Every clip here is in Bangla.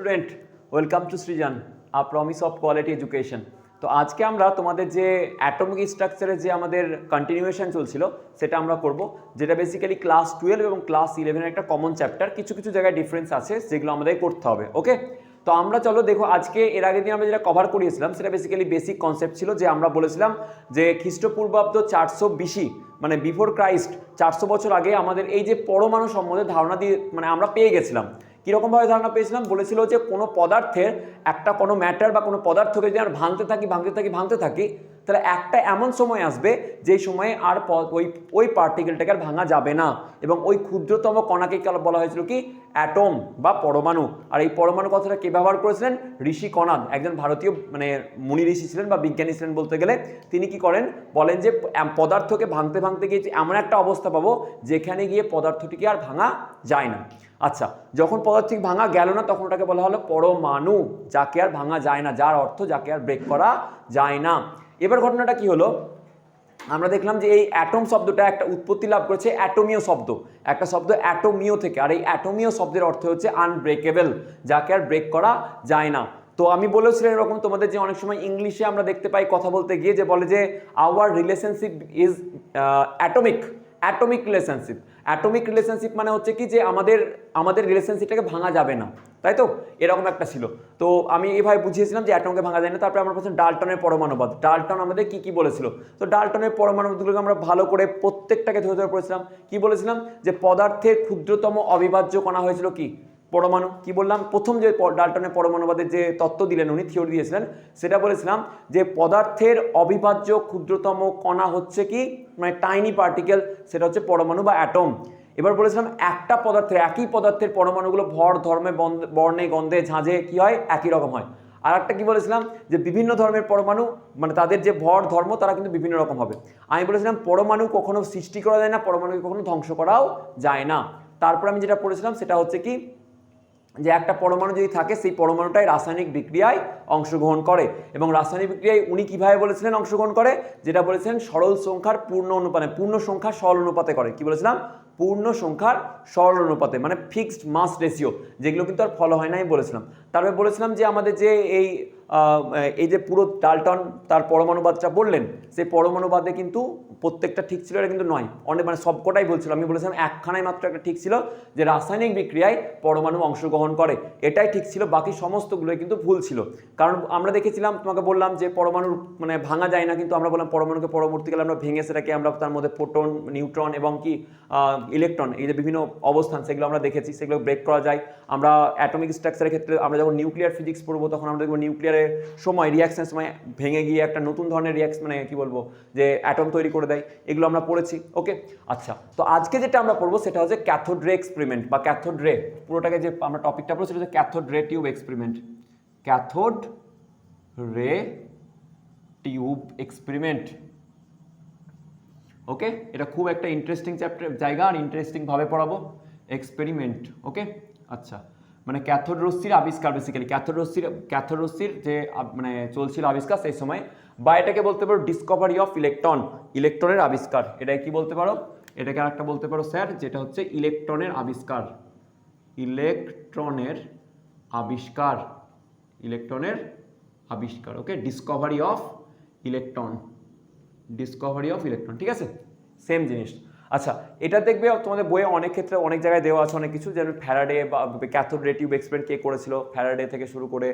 Student, welcome to Srijan, a promise of quality education. তো আজকে আমরা তোমাদের যে অ্যাটমিক স্ট্রাকচারের যে আমাদের কন্টিনিউয়েশন চলছিল সেটা আমরা করব, যেটা বেসিক্যালি ক্লাস 12 এবং ক্লাস 11 একটা কমন চ্যাপ্টার। কিছু কিছু জায়গায় ডিফারেন্স আছে যেগুলো আমাদের করতে হবে। ওকে, তো আমরা চলো দেখো, আজকে এর আগের দিন আমরা যেটা কভার করিয়েছিলাম সেটা বেসিক্যালি বেসিক কনসেপ্ট ছিল, যে আমরা বলেছিলাম যে খ্রিস্টপূর্বাব্দ 420 মানে বিফোর ক্রাইস্ট 400 বছর আগে আমাদের এই যে পরমাণু সম্বন্ধে ধারণা দিয়ে মানে আমরা পেয়ে গেছিলাম। কীরকমভাবে ধারণা পেয়েছিলাম, বলেছিল যে কোনো পদার্থের একটা কোনো ম্যাটার বা কোনো পদার্থকে যদি আমরা ভাঙতে থাকি তাহলে একটা এমন সময় আসবে যেই সময়ে আর ওই পার্টিকেলটাকে আর ভাঙা যাবে না, এবং ওই ক্ষুদ্রতম কণাকে বলা হয়েছিল কি অ্যাটম বা পরমাণু। আর এই পরমাণু কথাটা কে ব্যবহার করেছিলেন? ঋষি কণাদ, একজন ভারতীয় মানে মুনি ঋষি ছিলেন বা বিজ্ঞানী ছিলেন বলতে গেলে। তিনি কি করেন, বলেন যে পদার্থকে ভাঙতে গিয়ে এমন একটা অবস্থা পাবো যেখানে গিয়ে পদার্থটিকে আর ভাঙা যায় না। আচ্ছা, যখন পদার্থটি ভাঙা গেল না তখন ওটাকে বলা হলো পরমাণু, যাকে আর ভাঙা যায় না, যার অর্থ যাকে আর ব্রেক করা যায় না। এবার ঘটনাটা কি হলো, আমরা দেখলাম যে এই অ্যাটম শব্দটা একটা উৎপত্তি লাভ করেছে অ্যাটমীয় শব্দ, একটা শব্দ অ্যাটমীয় থেকে। আর এই অ্যাটমীয় শব্দের অর্থ হচ্ছে আনব্রেকেবল, যাকে আর ব্রেক করা যায় না। তো আমি বলেছিলাম এরকম তোমাদের যে অনেক সময় ইংলিশে আমরা দেখতে পাই কথা বলতে গিয়ে যে বলে যে our relationship is atomic relationship. Atomic relationship মানে হচ্ছে কি যে আমাদের রিলেশনশিপটাকে ভাঙা যাবে না, তাই তো? এরকম একটা ছিল। তো আমি এভাবে বুঝিয়েছিলাম যে অ্যাটমকে ভাঙা যায় না। তারপরে আমরা বলছিলাম ডাল্টনের পরমাণুবাদ। ডাল্টন আমাদের কি বলেছিল? তো ডাল্টনের পরমাণুগুলোকে আমরা ভালো করে প্রত্যেকটাকে ধরে পড়েছিলাম। কি বলেছিলাম? যে পদার্থের ক্ষুদ্রতম অবিভাজ্য কণা হয়েছিল কি? পরমাণু। কি বললাম? প্রথম যে ডাল্টনের পরমাণুবাদের যে তত্ত্ব দিলেন, উনি থিওরি দিয়েছিলেন, সেটা বলেছিলাম যে পদার্থের অবিভাজ্য ক্ষুদ্রতম কণা হচ্ছে কি, মানে টাইনি পার্টিকেল, সেটা হচ্ছে পরমাণু বা অ্যাটম। এবার বলেছিলাম একটা পদার্থের, একই পদার্থের পরমাণুগুলো ভর, ধর্মে, বর্ণে, গন্ধে, ঝাঁঝে কি হয়? একই রকম হয়। আর একটা কি বলেছিলাম, যে বিভিন্ন ধর্মের পরমাণু মানে তাদের যে ভর, ধর্ম, তারা কিন্তু বিভিন্ন রকম হবে। আমি বলেছিলাম পরমাণু কখনো সৃষ্টি করা যায় না, পরমাণুকে কখনো ধ্বংস করাও যায় না। তারপর আমি যেটা পড়েছিলাম সেটা হচ্ছে কি, যে একটা পরমাণু যদি থাকে সেই পরমাণুটাই রাসায়নিক বিক্রিয়ায় অংশগ্রহণ করে, এবং রাসায়নিক বিক্রিয়ায় উনি কিভাবে বলেছিলেন অংশগ্রহণ করে? যেটা বলেছিলেন সরল সংখ্যার পূর্ণ অনুপাতে, পূর্ণ সংখ্যার সরল অনুপাতে করে। কি বলেছিলাম? পূর্ণ সংখ্যার সরল অনুপাতে, মানে ফিক্সড মাস রেশিও, যেগুলো কিন্তু আর ফলো হয় নাই বলেছিলাম। তারপরে বলেছিলাম যে আমাদের যে এই যে পুরো ডাল্টন তার পরমাণুবাদটা বললেন, সেই পরমাণুবাদে কিন্তু প্রত্যেকটা ঠিক ছিল, এটা কিন্তু নয়, অনেক মানে সবকটাই বলছিল। আমি বলেছিলাম একখানাই মাত্র একটা ঠিক ছিল, যে রাসায়নিক বিক্রিয়ায় পরমাণু অংশগ্রহণ করে, এটাই ঠিক ছিল, বাকি সমস্তগুলোই কিন্তু ভুল ছিল। কারণ আমরা দেখেছিলাম, তোমাকে বললাম যে পরমাণুর মানে ভাঙা যায় না, কিন্তু আমরা বললাম পরমাণুকে পরবর্তীকালে আমরা ভেঙে সেটাকে আমরা তার মধ্যে প্রোটন, নিউট্রন এবং কি ইলেকট্রন, এই যে বিভিন্ন অবস্থান সেগুলো আমরা দেখেছি, সেগুলো ব্রেক করা যায়। আমরা অ্যাটমিক স্ট্রাকচারের ক্ষেত্রে আমরা যখন নিউক্লিয়ার ফিজিক্স পড়বো তখন আমরা দেখবো নিউক্লিয়ারের সময়, রিয়াকশনের সময় ভেঙে গিয়ে একটা নতুন ধরনের মানে কি বলবো, যে অ্যাটম তৈরি করে দেয়। এগুলো আমরা পড়েছি। ওকে, আচ্ছা, তো আজকে যেটা আমরা পড়বো সেটা হচ্ছে ক্যাথোড রে এক্সপেরিমেন্ট বা ক্যাথোড রে। পুরোটাকে যে আমরা টপিকটা পড়বো সেটা হচ্ছে cathode ray tube experiment. Cathode ray tube experiment. Okay, এটা খুব একটা ইন্টারেস্টিং চ্যাপ্টার জায়গা, আর ইন্টারেস্টিং ভাবে পড়াবো। এক্সপেরিমেন্ট। ওকে, আচ্ছা, মানে ক্যাথোড রশ্মির আবিষ্কার, বেসিক্যালি ক্যাথোড রশ্মির যে মানে চলছিল আবিষ্কার সেই সময়, বা এটাকে বলতে পারো ডিসকভারি অফ ইলেকট্রন, ইলেকট্রনের আবিষ্কার। এটাকে কি বলতে পারো? এটাকে আরেকটা বলতে পারো স্যার, যেটা হচ্ছে ইলেকট্রনের আবিষ্কার। ইলেকট্রনের আবিষ্কার, ইলেকট্রনের আবিষ্কার। Okay, discovery of electron, discovery of electron, ঠিক আছে, সেম জিনিস। আচ্ছা, এটা দেখবে তোমাদের বইয়ে অনেক ক্ষেত্রে অনেক জায়গায় দেওয়া আছে অনেক কিছু, যেমন ফ্যারাডে বা ক্যাথোড রে টিউব এক্সপেরিমেন্ট কে করেছিল, ফ্যারাডে থেকে শুরু করে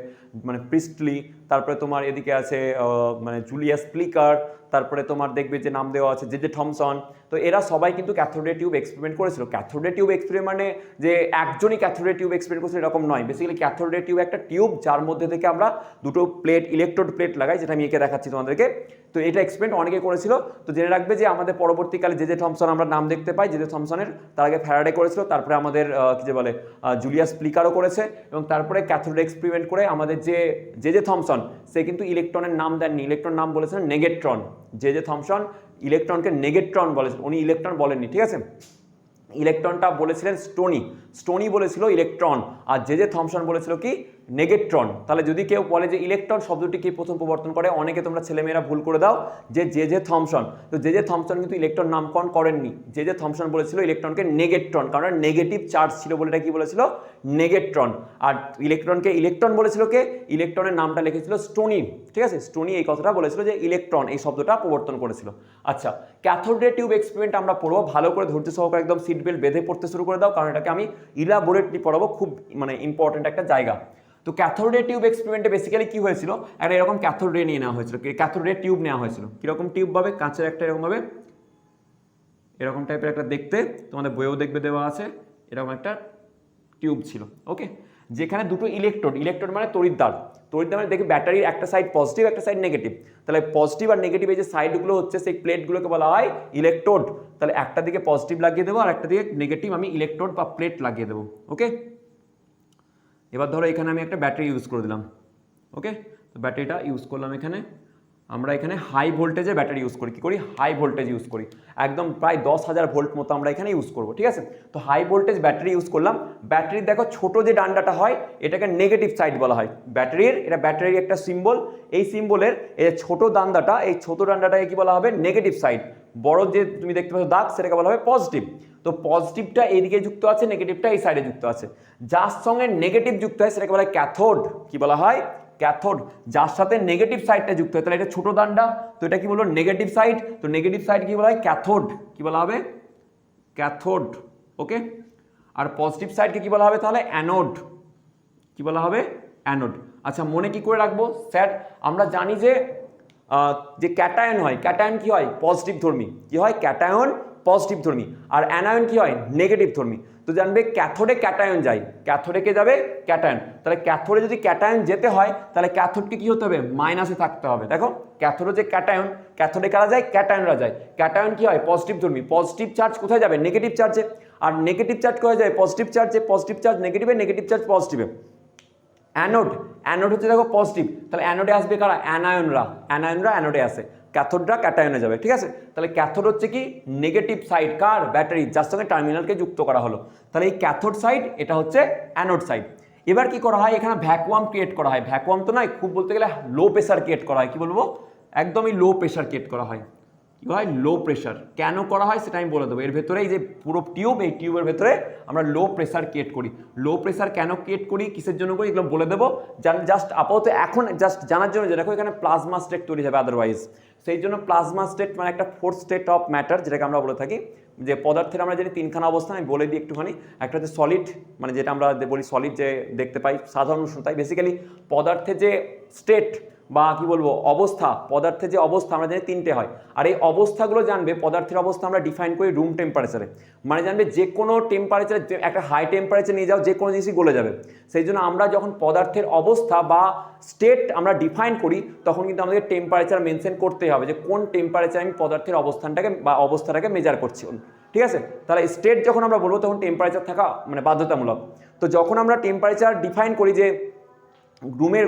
মানে প্রিস্টলি, তারপরে তোমার এদিকে আছে মানে জুলিয়াস প্লিকার, তারপরে তোমার দেখবে যে নাম দেওয়া আছে জে থমসন। তো এরা সবাই কিন্তু ক্যাথোড রে টিউব এক্সপেরিমেন্ট করেছিল। ক্যাথোড রে টিউব এক্সপেরিমেন্ট মানে যে একজনই ক্যাথোড রে টিউব এক্সপেরিমেন্ট করেছিল এরকম নয়। বেসিক্যালি ক্যাথোড রে টিউব একটা টিউব যার মধ্যে থেকে আমরা দুটো প্লেট, ইলেকট্রোড প্লেট লাগাই, যেটা আমি এঁকে দেখাচ্ছি তোমাদেরকে। তো এটা এক্সপেরিমেন্ট অনেকে করেছিল। তো জেনে রাখবে যে আমাদের পরবর্তীকালে জে থমসন আমরা নাম দেখতে পাই, জে থমসনের, তার আগে ফ্যারাডে করেছিল, তারপরে আমাদের কি যে বলে জুলিয়াস প্লিকারও করেছে, এবং তারপরে ক্যাথোড রে এক্সপেরিমেন্ট করে আমাদের জে থমসন, সে কিন্তু ইলেকট্রনের নাম দেননি, ইলেকট্রন নাম বলেছেন নেগেট্রন। জে থমসন ইলেকট্রনকে নেগেট্রন বলেছেন, উনি ইলেকট্রন বলেননি, ঠিক আছে। ইলেকট্রনটা বলেছিলেন স্টোনি বলেছিল ইলেকট্রন, আর জে থমসন বলেছিল কি নেগেট্রন। তাহলে যদি কেউ বলে যে ইলেকট্রন শব্দটি কে প্রথম প্রবর্তন করে, অনেকে তোমরা ছেলেমেয়েরা ভুল করে দাও যে জে থমসন। তো জে থমসন কিন্তু ইলেকট্রন নামকরণ করেননি। জে থমসন বলেছিল ইলেকট্রনকে নেগেট্রন, কারণ নেগেটিভ চার্জ ছিল বলে এটা কি বলেছিল, নেগেট্রন। আর ইলেকট্রনকে ইলেকট্রন বলেছিল কে, ইলেকট্রনের নামটা লিখেছিল স্টোনি। ঠিক আছে, স্টোনি এই কথাটা বলেছিল যে ইলেকট্রন এই শব্দটা প্রবর্তন করেছিল। আচ্ছা, ক্যাথোড রে টিউব এক্সপেরিমেন্ট আমরা পড়বো, ভালো করে ধৈর্য সহকারে একদম সিট বেল্ট বেঁধে পড়তে শুরু করে দাও, কারণ এটাকে আমি ইলাবোরেটলি পড়াবো, খুব মানে ইম্পর্টেন্ট একটা জায়গা। তো ক্যাথোড রে টিউব এক্সপেরিমেন্টে বেসিক্যালি কি হয়েছিল, একটা এরকম ক্যাথোড রে নিয়ে নেওয়া হয়েছিল, ক্যাথোড রে টিউব নেওয়া হয়েছিল। কিরকম টিউব ভাবে, কাঁচের একটা এরকম ভাবে এরকম টাইপের একটা দেখতে, তোমাদের বইয়েও দেখবে দেওয়া আছে, এরকম একটা টিউব ছিল। ওকে, যেখানে দুটো ইলেকট্রোড, ইলেকট্রোড মানে তড়িৎদ্বার, তড়িৎদ্বার মানে দেখে ব্যাটারির একটা সাইড পজিটিভ একটা সাইড নেগেটিভ, তাহলে পজিটিভ আর নেগেটিভ এই যে সাইডগুলো হচ্ছে সেই প্লেটগুলোকে বলা হয় ইলেকট্রোড। তাহলে একটা দিকে পজিটিভ লাগিয়ে দেবো আর একটা দিকে নেগেটিভ আমি ইলেকট্রোড বা প্লেট লাগিয়ে দেবো। ওকে, এবার ধরো এখানে আমি একটা ব্যাটারি ইউজ করে দিলাম। ওকে, তো ব্যাটারিটা ইউজ করলাম এখানে, আমরা এখানে হাই ভোল্টেজের ব্যাটারি ইউজ করি, কি করি, হাই ভোল্টেজ ইউজ করি, একদম প্রায় 10,000 ভোল্ট মতো আমরা এখানে ইউজ করবো। ঠিক আছে, তো হাই ভোল্টেজ ব্যাটারি ইউজ করলাম। ব্যাটারির দেখো ছোট যে ডান্ডাটা হয় এটাকে নেগেটিভ সাইড বলা হয় ব্যাটারির, এটা ব্যাটারির একটা সিম্বল, এই সিম্বলের এই ছোট ডান্ডাটা, এই ছোট ডান্ডাটাকে কি বলা হবে, নেগেটিভ সাইড। বড় যে তুমি দেখতে পাচ্ছ দাগ সেটাকে বলা হবে পজিটিভ। তো পজিটিভটা এইদিকে যুক্ত আছে, নেগেটিভটা এই সাইডে যুক্ত আছে। যার সঙ্গে নেগেটিভ যুক্ত হয় সেটাকে বলা হয় ক্যাথোড। কি বলা হয়, ক্যাথোড। যার সাথে নেগেটিভ সাইডটা যুক্ত হয়, তাহলে এটা ছোট ডান্ডা, তো এটা কি বলবো, নেগেটিভ সাইড। তো নেগেটিভ সাইড কি বলা হয়, ক্যাথোড। কি বলা হবে, ক্যাথোড। ওকে, আর পজিটিভ সাইডকে কি বলা হবে তাহলে, অ্যানোড। কি বলা হবে, অ্যানোড। আচ্ছা, মনে কি করে রাখবো স্যার, আমরা জানি যে ক্যাটায়ন হয়, ক্যাটায়ন কি হয়, পজিটিভ ধর্মী। কি হয়, ক্যাটায়ন পজিটিভ ধর্মী, আর অ্যানায়ন কি হয়, নেগেটিভ ধর্মী। তো জানবে ক্যাথোডে ক্যাটায়ন যায়, ক্যাথোডে কে যাবে, ক্যাটায়ন। তাহলে ক্যাথোডে যদি ক্যাটায়ন যেতে হয় তাহলে ক্যাথোডকে কি হতে হবে, মাইনাসে থাকতে হবে। দেখো ক্যাথোডে যে ক্যাটায়ন, ক্যাথোডে কারা যায়, ক্যাটায়নরা যায়। ক্যাটায়ন কি হয়, পজিটিভ ধর্মী, পজিটিভ চার্জ কোথায় যাবে, নেগেটিভ চার্জে। আর নেগেটিভ চার্জ কোথায় যায়, পজিটিভ চার্জে। পজিটিভ চার্জ নেগেটিভে, নেগেটিভ চার্জ পজিটিভে। অ্যানোড, অ্যানোড হচ্ছে দেখো পজিটিভ, তাহলে অ্যানোডে আসবে কারা, অ্যানায়নরা, অ্যানায়নরা অ্যানোডে আসে, ক্যাথোডরা ক্যাটায়নে যাবে। ঠিক আছে, তাহলে ক্যাথোড হচ্ছে কি, নেগেটিভ সাইড কার, ব্যাটারি, যার সঙ্গে টার্মিনালকে যুক্ত করা হলো। তাহলে এই ক্যাথোড সাইড, এটা হচ্ছে অ্যানোড সাইড। এবার কি করা হয়, এখানে ভ্যাকুয়াম ক্রিয়েট করা হয়, ভ্যাকুয়াম তো নয়, খুব বলতে গেলে লো প্রেশার ক্রিয়েট করা হয়। কি বলবো, একদমই লো প্রেশার ক্রিয়েট করা হয়। কি হয়, লো প্রেশার। কেন করা হয় সেটা আমি বলে দেবো। এর ভেতরে এই যে পুরো টিউব, এই টিউবের ভেতরে আমরা লো প্রেশার ক্রিয়েট করি। লো প্রেশার কেন ক্রিয়েট করি, কিসের জন্য করি, এগুলো বলে দেবো। জাস্ট আপাতত এখন জাস্ট জানার জন্য যে দেখো এখানে প্লাজমা স্টেট তৈরি হবে আদারওয়াইজ। সেই জন্য প্লাজমা স্টেট মানে একটা ফোর্থ স্টেট অফ ম্যাটার, যেটাকে আমরা বলে থাকি যে পদার্থের আমরা যদি তিনখানা অবস্থা, আমি বলে দিই একটুখানি। একটা হচ্ছে সলিড, মানে যেটা আমরা বলি সলিড, যে দেখতে পাই সাধারণ উষ্ণতায়। বেসিক্যালি পদার্থের যে স্টেট বা কি বলবো অবস্থা, পদার্থের যে অবস্থা আমরা জানি তিনটে হয়। আর এই অবস্থাগুলো জানবে, পদার্থের অবস্থা আমরা ডিফাইন করি রুম টেম্পারেচারে। মানে জানবে যে কোনো টেম্পারেচার, একটা হাই টেম্পারেচার নিয়ে যাও, যে কোনো জিনিসই গলে যাবে। সেই জন্য আমরা যখন পদার্থের অবস্থা বা স্টেট আমরা ডিফাইন করি, তখন কিন্তু আমাদের টেম্পারেচার মেনশন করতেই হবে, যে কোন টেম্পারেচার আমি পদার্থের অবস্থানটাকে বা অবস্থাটাকে মেজার করছি। ঠিক আছে, তাহলে স্টেট যখন আমরা বলবো তখন টেম্পারেচার থাকা মানে বাধ্যতামূলক। তো যখন আমরা টেম্পারেচার ডিফাইন করি যে রুমের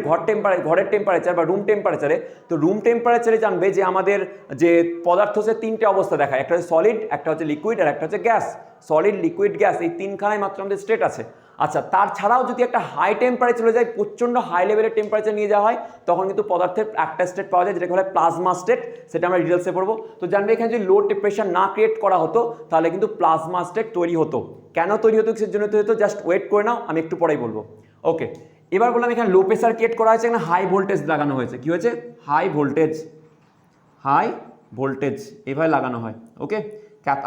ঘরের টেম্পারেচার বা রুম টেম্পারেচারে, তো রুম টেম্পারেচারে জানবে যে আমাদের যে পদার্থ হচ্ছে তিনটে অবস্থা দেখায়, একটা হচ্ছে সলিড, একটা হচ্ছে লিকুইড, আর একটা হচ্ছে গ্যাস। সলিড, লিকুইড, গ্যাস, এই তিনখানায় মাত্র আমাদের স্টেট আছে। আচ্ছা, তার ছাড়াও যদি একটা হাই টেম্পারেচারে যায়, প্রচণ্ড হাই লেভেলের টেম্পারেচার নিয়ে যাওয়া হয়, তখন কিন্তু পদার্থের একটা স্টেট পাওয়া যায় যেটাকে বলে প্লাজমা স্টেট। সেটা আমরা ডিটেলসে পড়বো। তো জানবে এখানে যদি লো প্রেশার না ক্রিয়েট করা হতো তাহলে কিন্তু প্লাজমা স্টেট তৈরি হতো। কেন তৈরি হতো, কিসের জন্য তৈরি হতো, জাস্ট ওয়েট করে নাও, আমি একটু পরেই বলবো। ওকে, এবার বললাম এখানে লো প্রেশার ক্রিয়েট করা হয়েছে, এখানে হাই ভোল্টেজ লাগানো হয়েছে। কি হয়েছে, হাই ভোল্টেজ, হাই ভোল্টেজ এভাবে লাগানো হয়। ওকে,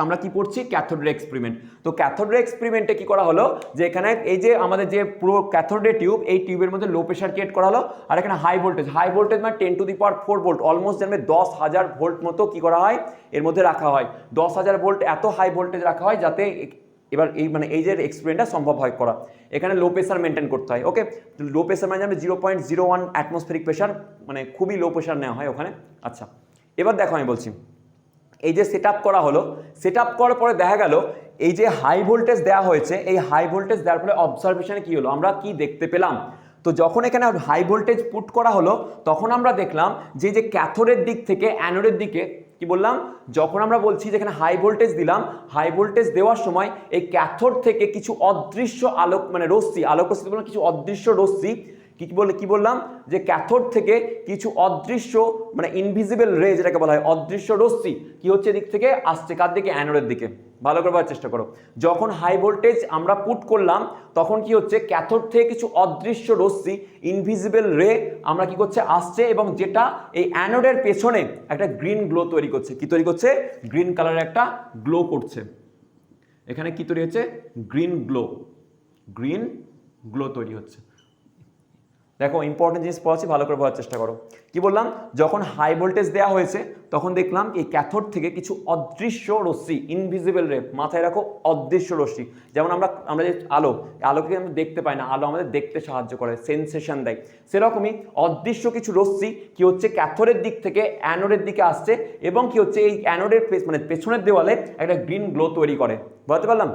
আমরা কি পড়ছি, ক্যাথোড রে এক্সপেরিমেন্ট। তো ক্যাথোড রে এক্সপেরিমেন্টে কি করা হলো, যে এখানে এই যে আমাদের যে পুরো ক্যাথোড রে টিউব, এই টিউবের মধ্যে লো প্রেশার ক্রিয়েট করা হলো। আর এখানে হাই ভোল্টেজ, হাই ভোল্টেজ মানে 10⁴ ভোল্ট, অলমোস্ট জানবে 10,000 ভোল্ট মতো কি করা হয়, এর মধ্যে রাখা হয়। 10,000 ভোল্ট এত হাই ভোল্টেজ রাখা হয় যাতে এবার এই যে এক্সপেরিমেন্টটা সম্ভব হয় করা। এখানে লো প্রেশার মেনটেন করতে হয়। ওকে, লো প্রেশার মানে জানবে 0.01 অ্যাটমসফেরিক প্রেশার, মানে খুবই লো প্রেশার নেওয়া হয় ওখানে। আচ্ছা, এবার দেখো আমি বলছি, এই যে সেট আপ করা হলো, সেট আপ করার পরে দেখা গেল এই যে হাই ভোল্টেজ দেওয়া হয়েছে, এই হাই ভোল্টেজ দেওয়ার ফলে অবজারভেশনে কি হলো, আমরা কি দেখতে পেলাম। তো যখন এখানে হাই ভোল্টেজ পুট করা হলো, তখন আমরা দেখলাম যে ক্যাথোডের দিক থেকে অ্যানোডের দিকে, কি বললাম, যখন আমরা বলছি যেখানে হাই ভোল্টেজ দিলাম, হাই ভোল্টেজ দেওয়ার সময় এই ক্যাথোড থেকে কিছু অদৃশ্য আলোক মানে রশ্মি, আলোক রশ্মি বললাম, কিছু অদৃশ্য রশ্মি কি বললাম যে ক্যাথোড থেকে কিছু অদৃশ্য মানে ইনভিজিবল রে যেটাকে বলা হয় অদৃশ্য রশ্মি কি হচ্ছে এদিক থেকে আসছে কার দিকে, অ্যানোডের দিকে। ভালো করে বোঝার চেষ্টা করো, যখন হাই ভোল্টেজ আমরা পুট করলাম তখন কি হচ্ছে ক্যাথোড থেকে কিছু অদৃশ্য রশ্মি ইনভিজিবল রে আমরা কি করছে আসছে, এবং যেটা এই অ্যানোডের পেছনে একটা গ্রিন গ্লো তৈরি করছে। কি তৈরি করছে? গ্রিন কালারের একটা গ্লো করছে। এখানে কি তৈরি হচ্ছে? গ্রিন গ্লো তৈরি হচ্ছে। দেখো ইম্পর্টেন্ট জিনিস পড়াচ্ছি, ভালো করে বোঝার চেষ্টা করো। কি বললাম? যখন হাই ভোল্টেজ দেওয়া হয়েছে তখন দেখলাম এই ক্যাথোড থেকে কিছু অদৃশ্য রশ্মি ইনভিজিবল রে, মাথায় রাখো অদৃশ্য রশ্মি। যেমন আমরা যে আলোকে আমরা দেখতে পাই না, আলো আমাদের দেখতে সাহায্য করে, সেন্সেশন দেয়, সেরকমই অদৃশ্য কিছু রশ্মি কি হচ্ছে ক্যাথোডের দিক থেকে অ্যানোডের দিকে আসছে, এবং কি হচ্ছে এই অ্যানোডের মানে পেছনের দেওয়ালে একটা গ্রিন গ্লো তৈরি করে। বুঝতে পারলাম?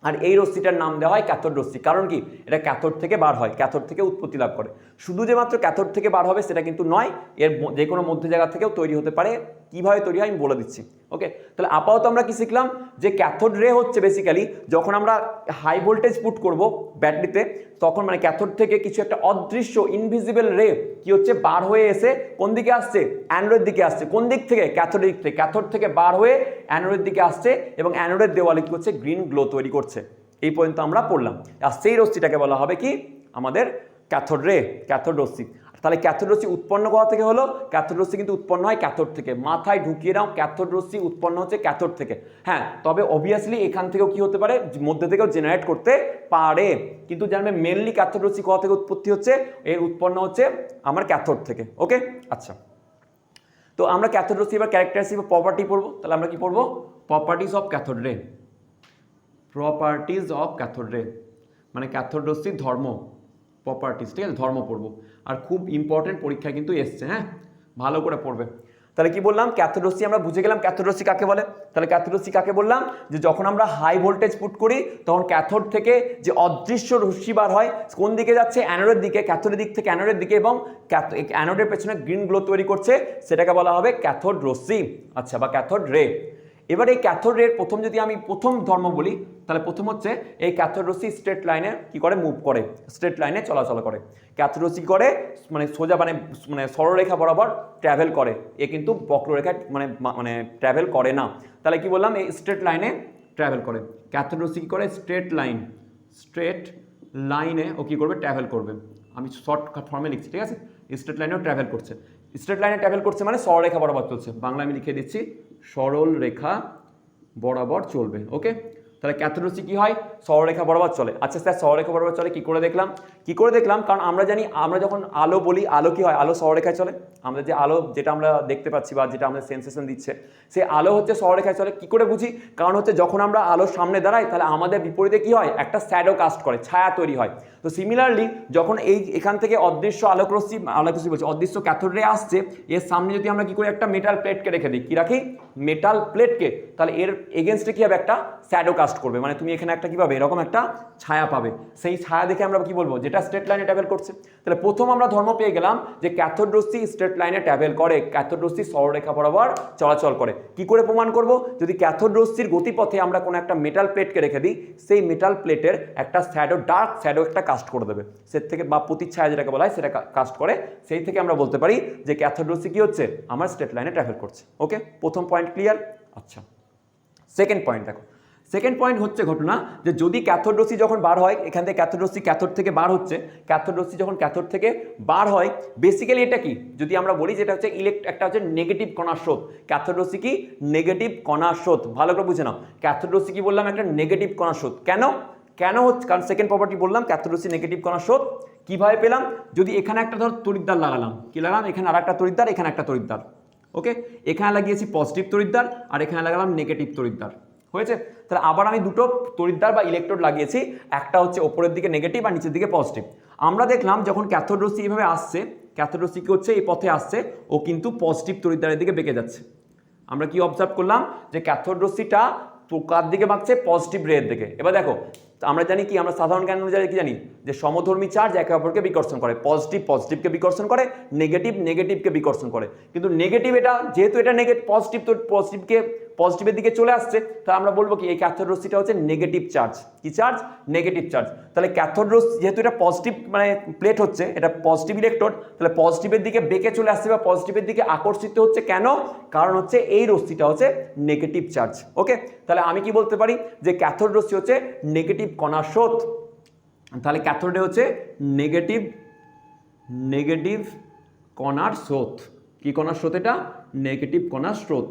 আর এই রশ্মিটার নাম দেওয়া হয় ক্যাথোড রশ্মি। কারণ কি? এটা ক্যাথোড থেকে বার হয়, ক্যাথোড থেকে উৎপত্তি লাভ করে। শুধু যে মাত্র ক্যাথোড থেকে বার হবে সেটা কিন্তু নয়, এর যে কোনো মধ্য জায়গা থেকেও তৈরি হতে পারে। কিভাবে তৈরি হয় আমি বলে দিচ্ছি। ওকে, তাহলে আপাতত আমরা কি শিখলাম? যে ক্যাথোড রে হচ্ছে বেসিক্যালি যখন আমরা হাই ভোল্টেজ পুট করব ব্যাটারিতে, তখন মানে ক্যাথোড থেকে কিছু একটা অদৃশ্য ইনভিজিবল রে কি হচ্ছে বার হয়ে এসে কোন দিকে আসছে? অ্যানোডের দিকে আসছে। কোন দিক থেকে? ক্যাথোডের দিক থেকে। ক্যাথোড থেকে বার হয়ে অ্যানোডের দিকে আসছে এবং অ্যানোডের দেওয়ালে কি হচ্ছে? গ্রিন গ্লো তৈরি করছে। এই পর্যন্ত আমরা পড়লাম। আর সেই রশ্মিটাকে বলা হবে কি? আমাদের ক্যাথোড রে, ক্যাথোড রশ্মি। তাহলে ক্যাথোড রশ্মি উৎপন্ন কোথা থেকে হলো? ক্যাথোড রশ্মি কিন্তু উৎপন্ন হয় ক্যাথোড থেকে। মাথায় ঢুকিয়ে নাও, ক্যাথোড রশ্মি উৎপন্ন হচ্ছে ক্যাথোড থেকে। হ্যাঁ, তবে অবভিয়াসলি এখান থেকেও কি হতে পারে? মধ্যে থেকেও জেনারেট করতে পারে, কিন্তু জানবে মেনলি ক্যাথোড রশ্মি কোথা থেকে উৎপত্তি হচ্ছে? এর উৎপন্ন হচ্ছে আমার ক্যাথোড থেকে। ওকে, আচ্ছা। তো আমরা ক্যাথোড রশ্মি এবার ক্যারেক্টারিস্টিক বা প্রপার্টি পড়বো। তাহলে আমরা কি পড়বো? Properties of cathode ray. Properties of cathode ray মানে ক্যাথোড রশ্মির ধর্ম, প্রপার্টিজ, ঠিক আছে? ধর্ম পড়বো। আর খুব ইম্পর্টেন্ট, পরীক্ষায় কিন্তু এসছে, হ্যাঁ, ভালো করে পড়বে। তাহলে কি বললাম? ক্যাথোড রশ্মি আমরা বুঝে গেলাম ক্যাথোড রশ্মি কাকে বলে। তাহলে ক্যাথোড রশ্মি কাকে বললাম? যে যখন আমরা হাই ভোল্টেজ পুট করি তখন ক্যাথোড থেকে যে অদৃশ্য রশ্মি বার হয় কোন দিকে যাচ্ছে? অ্যানোডের দিকে। ক্যাথোডের দিক থেকে অ্যানোডের দিকে, এবং অ্যানোডের পেছনে গ্রিন গ্লো তৈরি করছে, সেটাকে বলা হবে ক্যাথোড রশ্মি, আচ্ছা, বা ক্যাথোড রে। এবার এই ক্যাথোড রের প্রথম যদি আমি প্রথম ধর্ম বলি, তাহলে প্রথম হচ্ছে এই ক্যাথোড রশ্মি স্ট্রেট লাইনে কি করে? মুভ করে, স্ট্রেট লাইনে চলাচল করে। ক্যাথোড রশ্মি করে মানে সোজা মানে সরলরেখা বরাবর ট্রাভেল করে, এ কিন্তু বক্ররেখা মানে ট্রাভেল করে না। তাহলে কি বললাম? এই স্ট্রেট লাইনে ট্রাভেল করে। ক্যাথোড রশ্মি কি করে? স্ট্রেট লাইনে ও কি করবে? ট্রাভেল করবে। আমি শর্ট ফর্মে লিখছি, ঠিক আছে? স্ট্রেট লাইনেও ট্রাভেল করছে। স্ট্রেট লাইনে ট্রাভেল করছে মানে সরলরেখা বরাবর চলছে। বাংলা আমি লিখে দিচ্ছি, সরল রেখা বরাবর চলবে। ওকে, তাহলে ক্যাথোড রশ্মি কি হয়? সরলরেখা বরাবর চলে। আচ্ছা স্যার, সরলরেখা বরাবর চলে কি করে দেখলাম? কারণ আমরা জানি, আমরা যখন আলো বলি, আলো কি হয়? আলো সরলরেখায় চলে। আমরা যে আলো যেটা আমরা দেখতে পাচ্ছি বা যেটা আমাদের সেন্সেশন দিচ্ছে, সেই আলো হচ্ছে সরলরেখায় চলে। কি করে বুঝি? কারণ হচ্ছে যখন আমরা আলোর সামনে দাঁড়াই তাহলে আমাদের বিপরীতে কি হয়? একটা শ্যাডো কাস্ট করে, ছায়া তৈরি হয়। তো সিমিলারলি যখন এখান থেকে অদৃশ্য অদৃশ্য ক্যাথোড রে আসছে, এর সামনে যদি আমরা কি করি? একটা মেটাল প্লেটকে রেখে দিই। কি রাখি? মেটাল প্লেটকে। তাহলে এর এগেনস্টে কি হবে? একটা শ্যাডো কাস্ট করবে, মানে তুমি এখানে একটা কি পাবে? এরকম একটা ছায়া পাবে। সেই ছায়া দেখে আমরা কি বলবো? যেটা স্ট্রেট লাইনে ট্রাভেল করছে। তাহলে প্রথম আমরা ধর্ম পেয়ে গেলাম যে ক্যাথোড রশ্মি স্ট্রেট লাইনে ট্রাভেল করে, ক্যাথোড রশ্মি সরলরেখা বরাবর চলাচল করে। কি করে প্রমাণ করব? যদি ক্যাথোড রশ্মির গতিপথে আমরা কোনো একটা মেটাল প্লেটকে রেখে দিই, সেই মেটাল প্লেটের একটা শ্যাডো, ডার্ক শ্যাডো একটা কাস্ট করে দেবে। সে থেকে বা প্রতিচ্ছায়া যেটাকে বলা হয় সেটা কাস্ট করে। সেই থেকে আমরা বলতে পারি যে ক্যাথোড রশ্মি কি হচ্ছে? আমার স্ট্রেট লাইনে ট্রাভেল করছে। ওকে, প্রথম পয়েন্ট ক্লিয়ার। আচ্ছা, সেকেন্ড পয়েন্ট দেখো। সেকেন্ড পয়েন্ট হচ্ছে ঘটনা যে যদি ক্যাথোড রশ্মি যখন বার হয়, এখান থেকে ক্যাথোড রশ্মি ক্যাথোড থেকে বার হচ্ছে, ক্যাথোড রশ্মি যখন ক্যাথোড থেকে বার হয়, বেসিক্যালি এটা কি? যদি আমরা বলি যেটা হচ্ছে একটা হচ্ছে নেগেটিভ কণার স্রোত। ক্যাথোড রশ্মি কি? নেগেটিভ কণার স্রোত। ভালো করে বুঝে নাও, ক্যাথোড রশ্মি কি বললাম? একটা নেগেটিভ কণার স্রোত। কেন হচ্ছে? কারণ সেকেন্ড প্রপার্টি বললাম ক্যাথোড রশ্মি নেগেটিভ কণার স্রোত। কিভাবে পেলাম? যদি এখানে একটা ধর তড়িৎদ্বার লাগালাম, কি লাগালাম? এখানে আর একটা তড়িৎদ্বার, এখানে একটা তড়িৎদ্বার। ওকে, এখানে লাগিয়েছি পজিটিভ তড়িৎদ্বার আর এখানে লাগালাম নেগেটিভ তড়িৎদ্বার। হয়েছে? তাহলে আবার আমি দুটো তড়িৎদ্বার বা ইলেকট্রোড লাগিয়েছি, একটা হচ্ছে ওপরের দিকে নেগেটিভ আর নিচের দিকে পজিটিভ। আমরা দেখলাম যখন ক্যাথোড রশ্মি এইভাবে আসছে, ক্যাথোড রশ্মি কি হচ্ছে? এই পথে আসছে, ও কিন্তু পজিটিভ তড়িৎদ্বারের দিকে বেঁকে যাচ্ছে। আমরা কি অবজার্ভ করলাম? যে ক্যাথোড রশ্মিটা কার দিকে বাঁকছে? পজিটিভ রে এর দিকে। এবার দেখো আমরা জানি কি, আমরা সাধারণ জ্ঞান অনুযায়ী কি জানি যে সমধর্মী চার্জ একে অপরকে বিকর্ষণ করে, পজিটিভ পজিটিভকে বিকর্ষণ করে, নেগেটিভ নেগেটিভকে বিকর্ষণ করে। কিন্তু নেগেটিভ এটা যেহেতু এটা পজিটিভ, তো পজিটিভকে পজিটিভের দিকে চলে আসছে, তাহলে আমরা বলবো কি এই ক্যাথোড রশ্মিটা হচ্ছে নেগেটিভ চার্জ। কি চার্জ? Negative charge. তাহলে ক্যাথোড রশ্মি যেহেতু এটা পজিটিভ মানে প্লেট হচ্ছে, এটা পজিটিভ ইলেকট্রোড, তাহলে পজিটিভের দিকে বেঁকে চলে আসছে বা পজিটিভের দিকে আকর্ষিত হচ্ছে কেন? কারণ হচ্ছে এই রশ্মিটা হচ্ছে নেগেটিভ চার্জ। ওকে, তাহলে আমি কি বলতে পারি যে ক্যাথোড রশ্মি হচ্ছে নেগেটিভ কণার স্রোত। তাহলে ক্যাথোডে হচ্ছে নেগেটিভ কণার স্রোত। কি কণার স্রোত? এটা নেগেটিভ কণার স্রোত।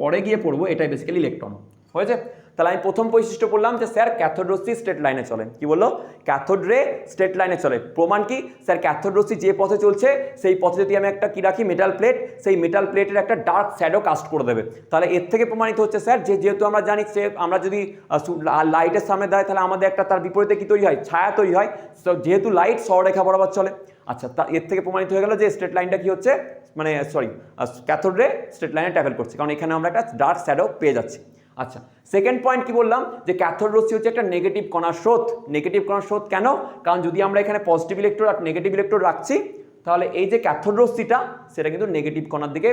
পরে গিয়ে পড়বো এটাই বেসিক্যালি ইলেকট্রন। হয়েছে? তাহলে আমি প্রথম বৈশিষ্ট্য বললাম যে স্যার ক্যাথোড রশ্মি স্ট্রেট লাইনে চলে। কি বললো? ক্যাথোড রে স্ট্রেট লাইনে চলে। প্রমাণ কি? স্যার ক্যাথোড রশ্মি যে পথে চলছে সেই পথে যদি আমি একটা কি রাখি, মেটাল প্লেট, সেই মেটাল প্লেটের একটা ডার্ক শ্যাডো কাস্ট করে দেবে। তাহলে এর থেকে প্রমাণিত হচ্ছে স্যার যে যেহেতু আমরা জানি যে আমরা যদি লাইটের সামনে দাঁড়াই তাহলে আমাদের একটা তার বিপরীতে কি তৈরি হয়? ছায়া তৈরি হয়। যেহেতু লাইট সরলরেখা বরাবর চলে। আচ্ছা, তা এর থেকে প্রমাণিত হয়ে গেল যে স্ট্রেট লাইনটা কি হচ্ছে, মানে ক্যাথোড রে স্ট্রেট লাইনে ট্রাভেল করছে, কারণ এখানে আমরা একটা ডার্ক শ্যাডো পেয়ে যাচ্ছি। আচ্ছা, সেকেন্ড পয়েন্ট কি বললাম যে ক্যাথোড রশ্মি হচ্ছে একটা নেগেটিভ কণার স্রোত। নেগেটিভ কণার স্রোত কেন? কারণ যদি আমরা এখানে পজিটিভ ইলেকট্রোড আর নেগেটিভ ইলেকট্রোড রাখছি, তাহলে এই যে ক্যাথোড রশ্মিটা সেটা কিন্তু নেগেটিভ কণার দিকে,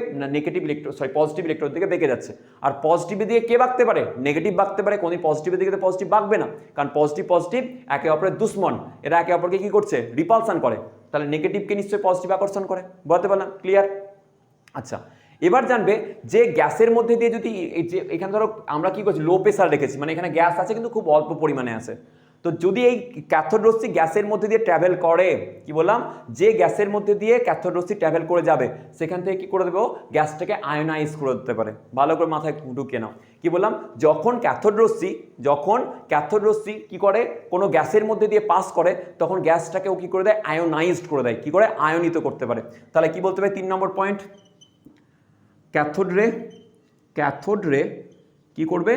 পজিটিভ ইলেকট্রোড দিকে বেঁকে যাচ্ছে। আর পজিটিভের দিকে কে বাঁকতে পারে? নেগেটিভ বাঁকতে পারে। কোনদিন পজিটিভের দিকে তো পজিটিভ বাঁকবে না, কারণ পজিটিভ একে অপরের দুশ্মন, এরা একে অপরকে কি করছে? রিপালশন করে। তাহলে নেগেটিভকে নিশ্চয়ই পজিটিভ আকর্ষণ করে। বলতে পারলাম? ক্লিয়ার? আচ্ছা, এবার জানবে যে গ্যাসের মধ্যে দিয়ে যদি যে এখানে ধরো আমরা কি করছি, লো প্রেসার রেখেছি, মানে এখানে গ্যাস আছে কিন্তু খুব অল্প পরিমাণে আছে। তো যদি এই ক্যাথোড রশ্মি গ্যাসের মধ্যে দিয়ে ট্রাভেল করে, কি বললাম, যে গ্যাসের মধ্যে দিয়ে ক্যাথোড রশ্মি ট্রাভেল করে যাবে সেখান থেকে কি করে দেবো? গ্যাসটাকে আয়োনাইজ করে দিতে পারে। ভালো করে মাথায় ঢুকিয়ে নাও। কি বললাম? যখন ক্যাথোড রশ্মি কি করে, কোনো গ্যাসের মধ্যে দিয়ে পাস করে, তখন গ্যাসটাকে ও কি করে দেয়? আয়োনাইজড করে দেয়। কি করে? আয়নিত করতে পারে। তাহলে কি বলতে পারি 3 নম্বর পয়েন্ট, ক্যাথোড রে কি করবে?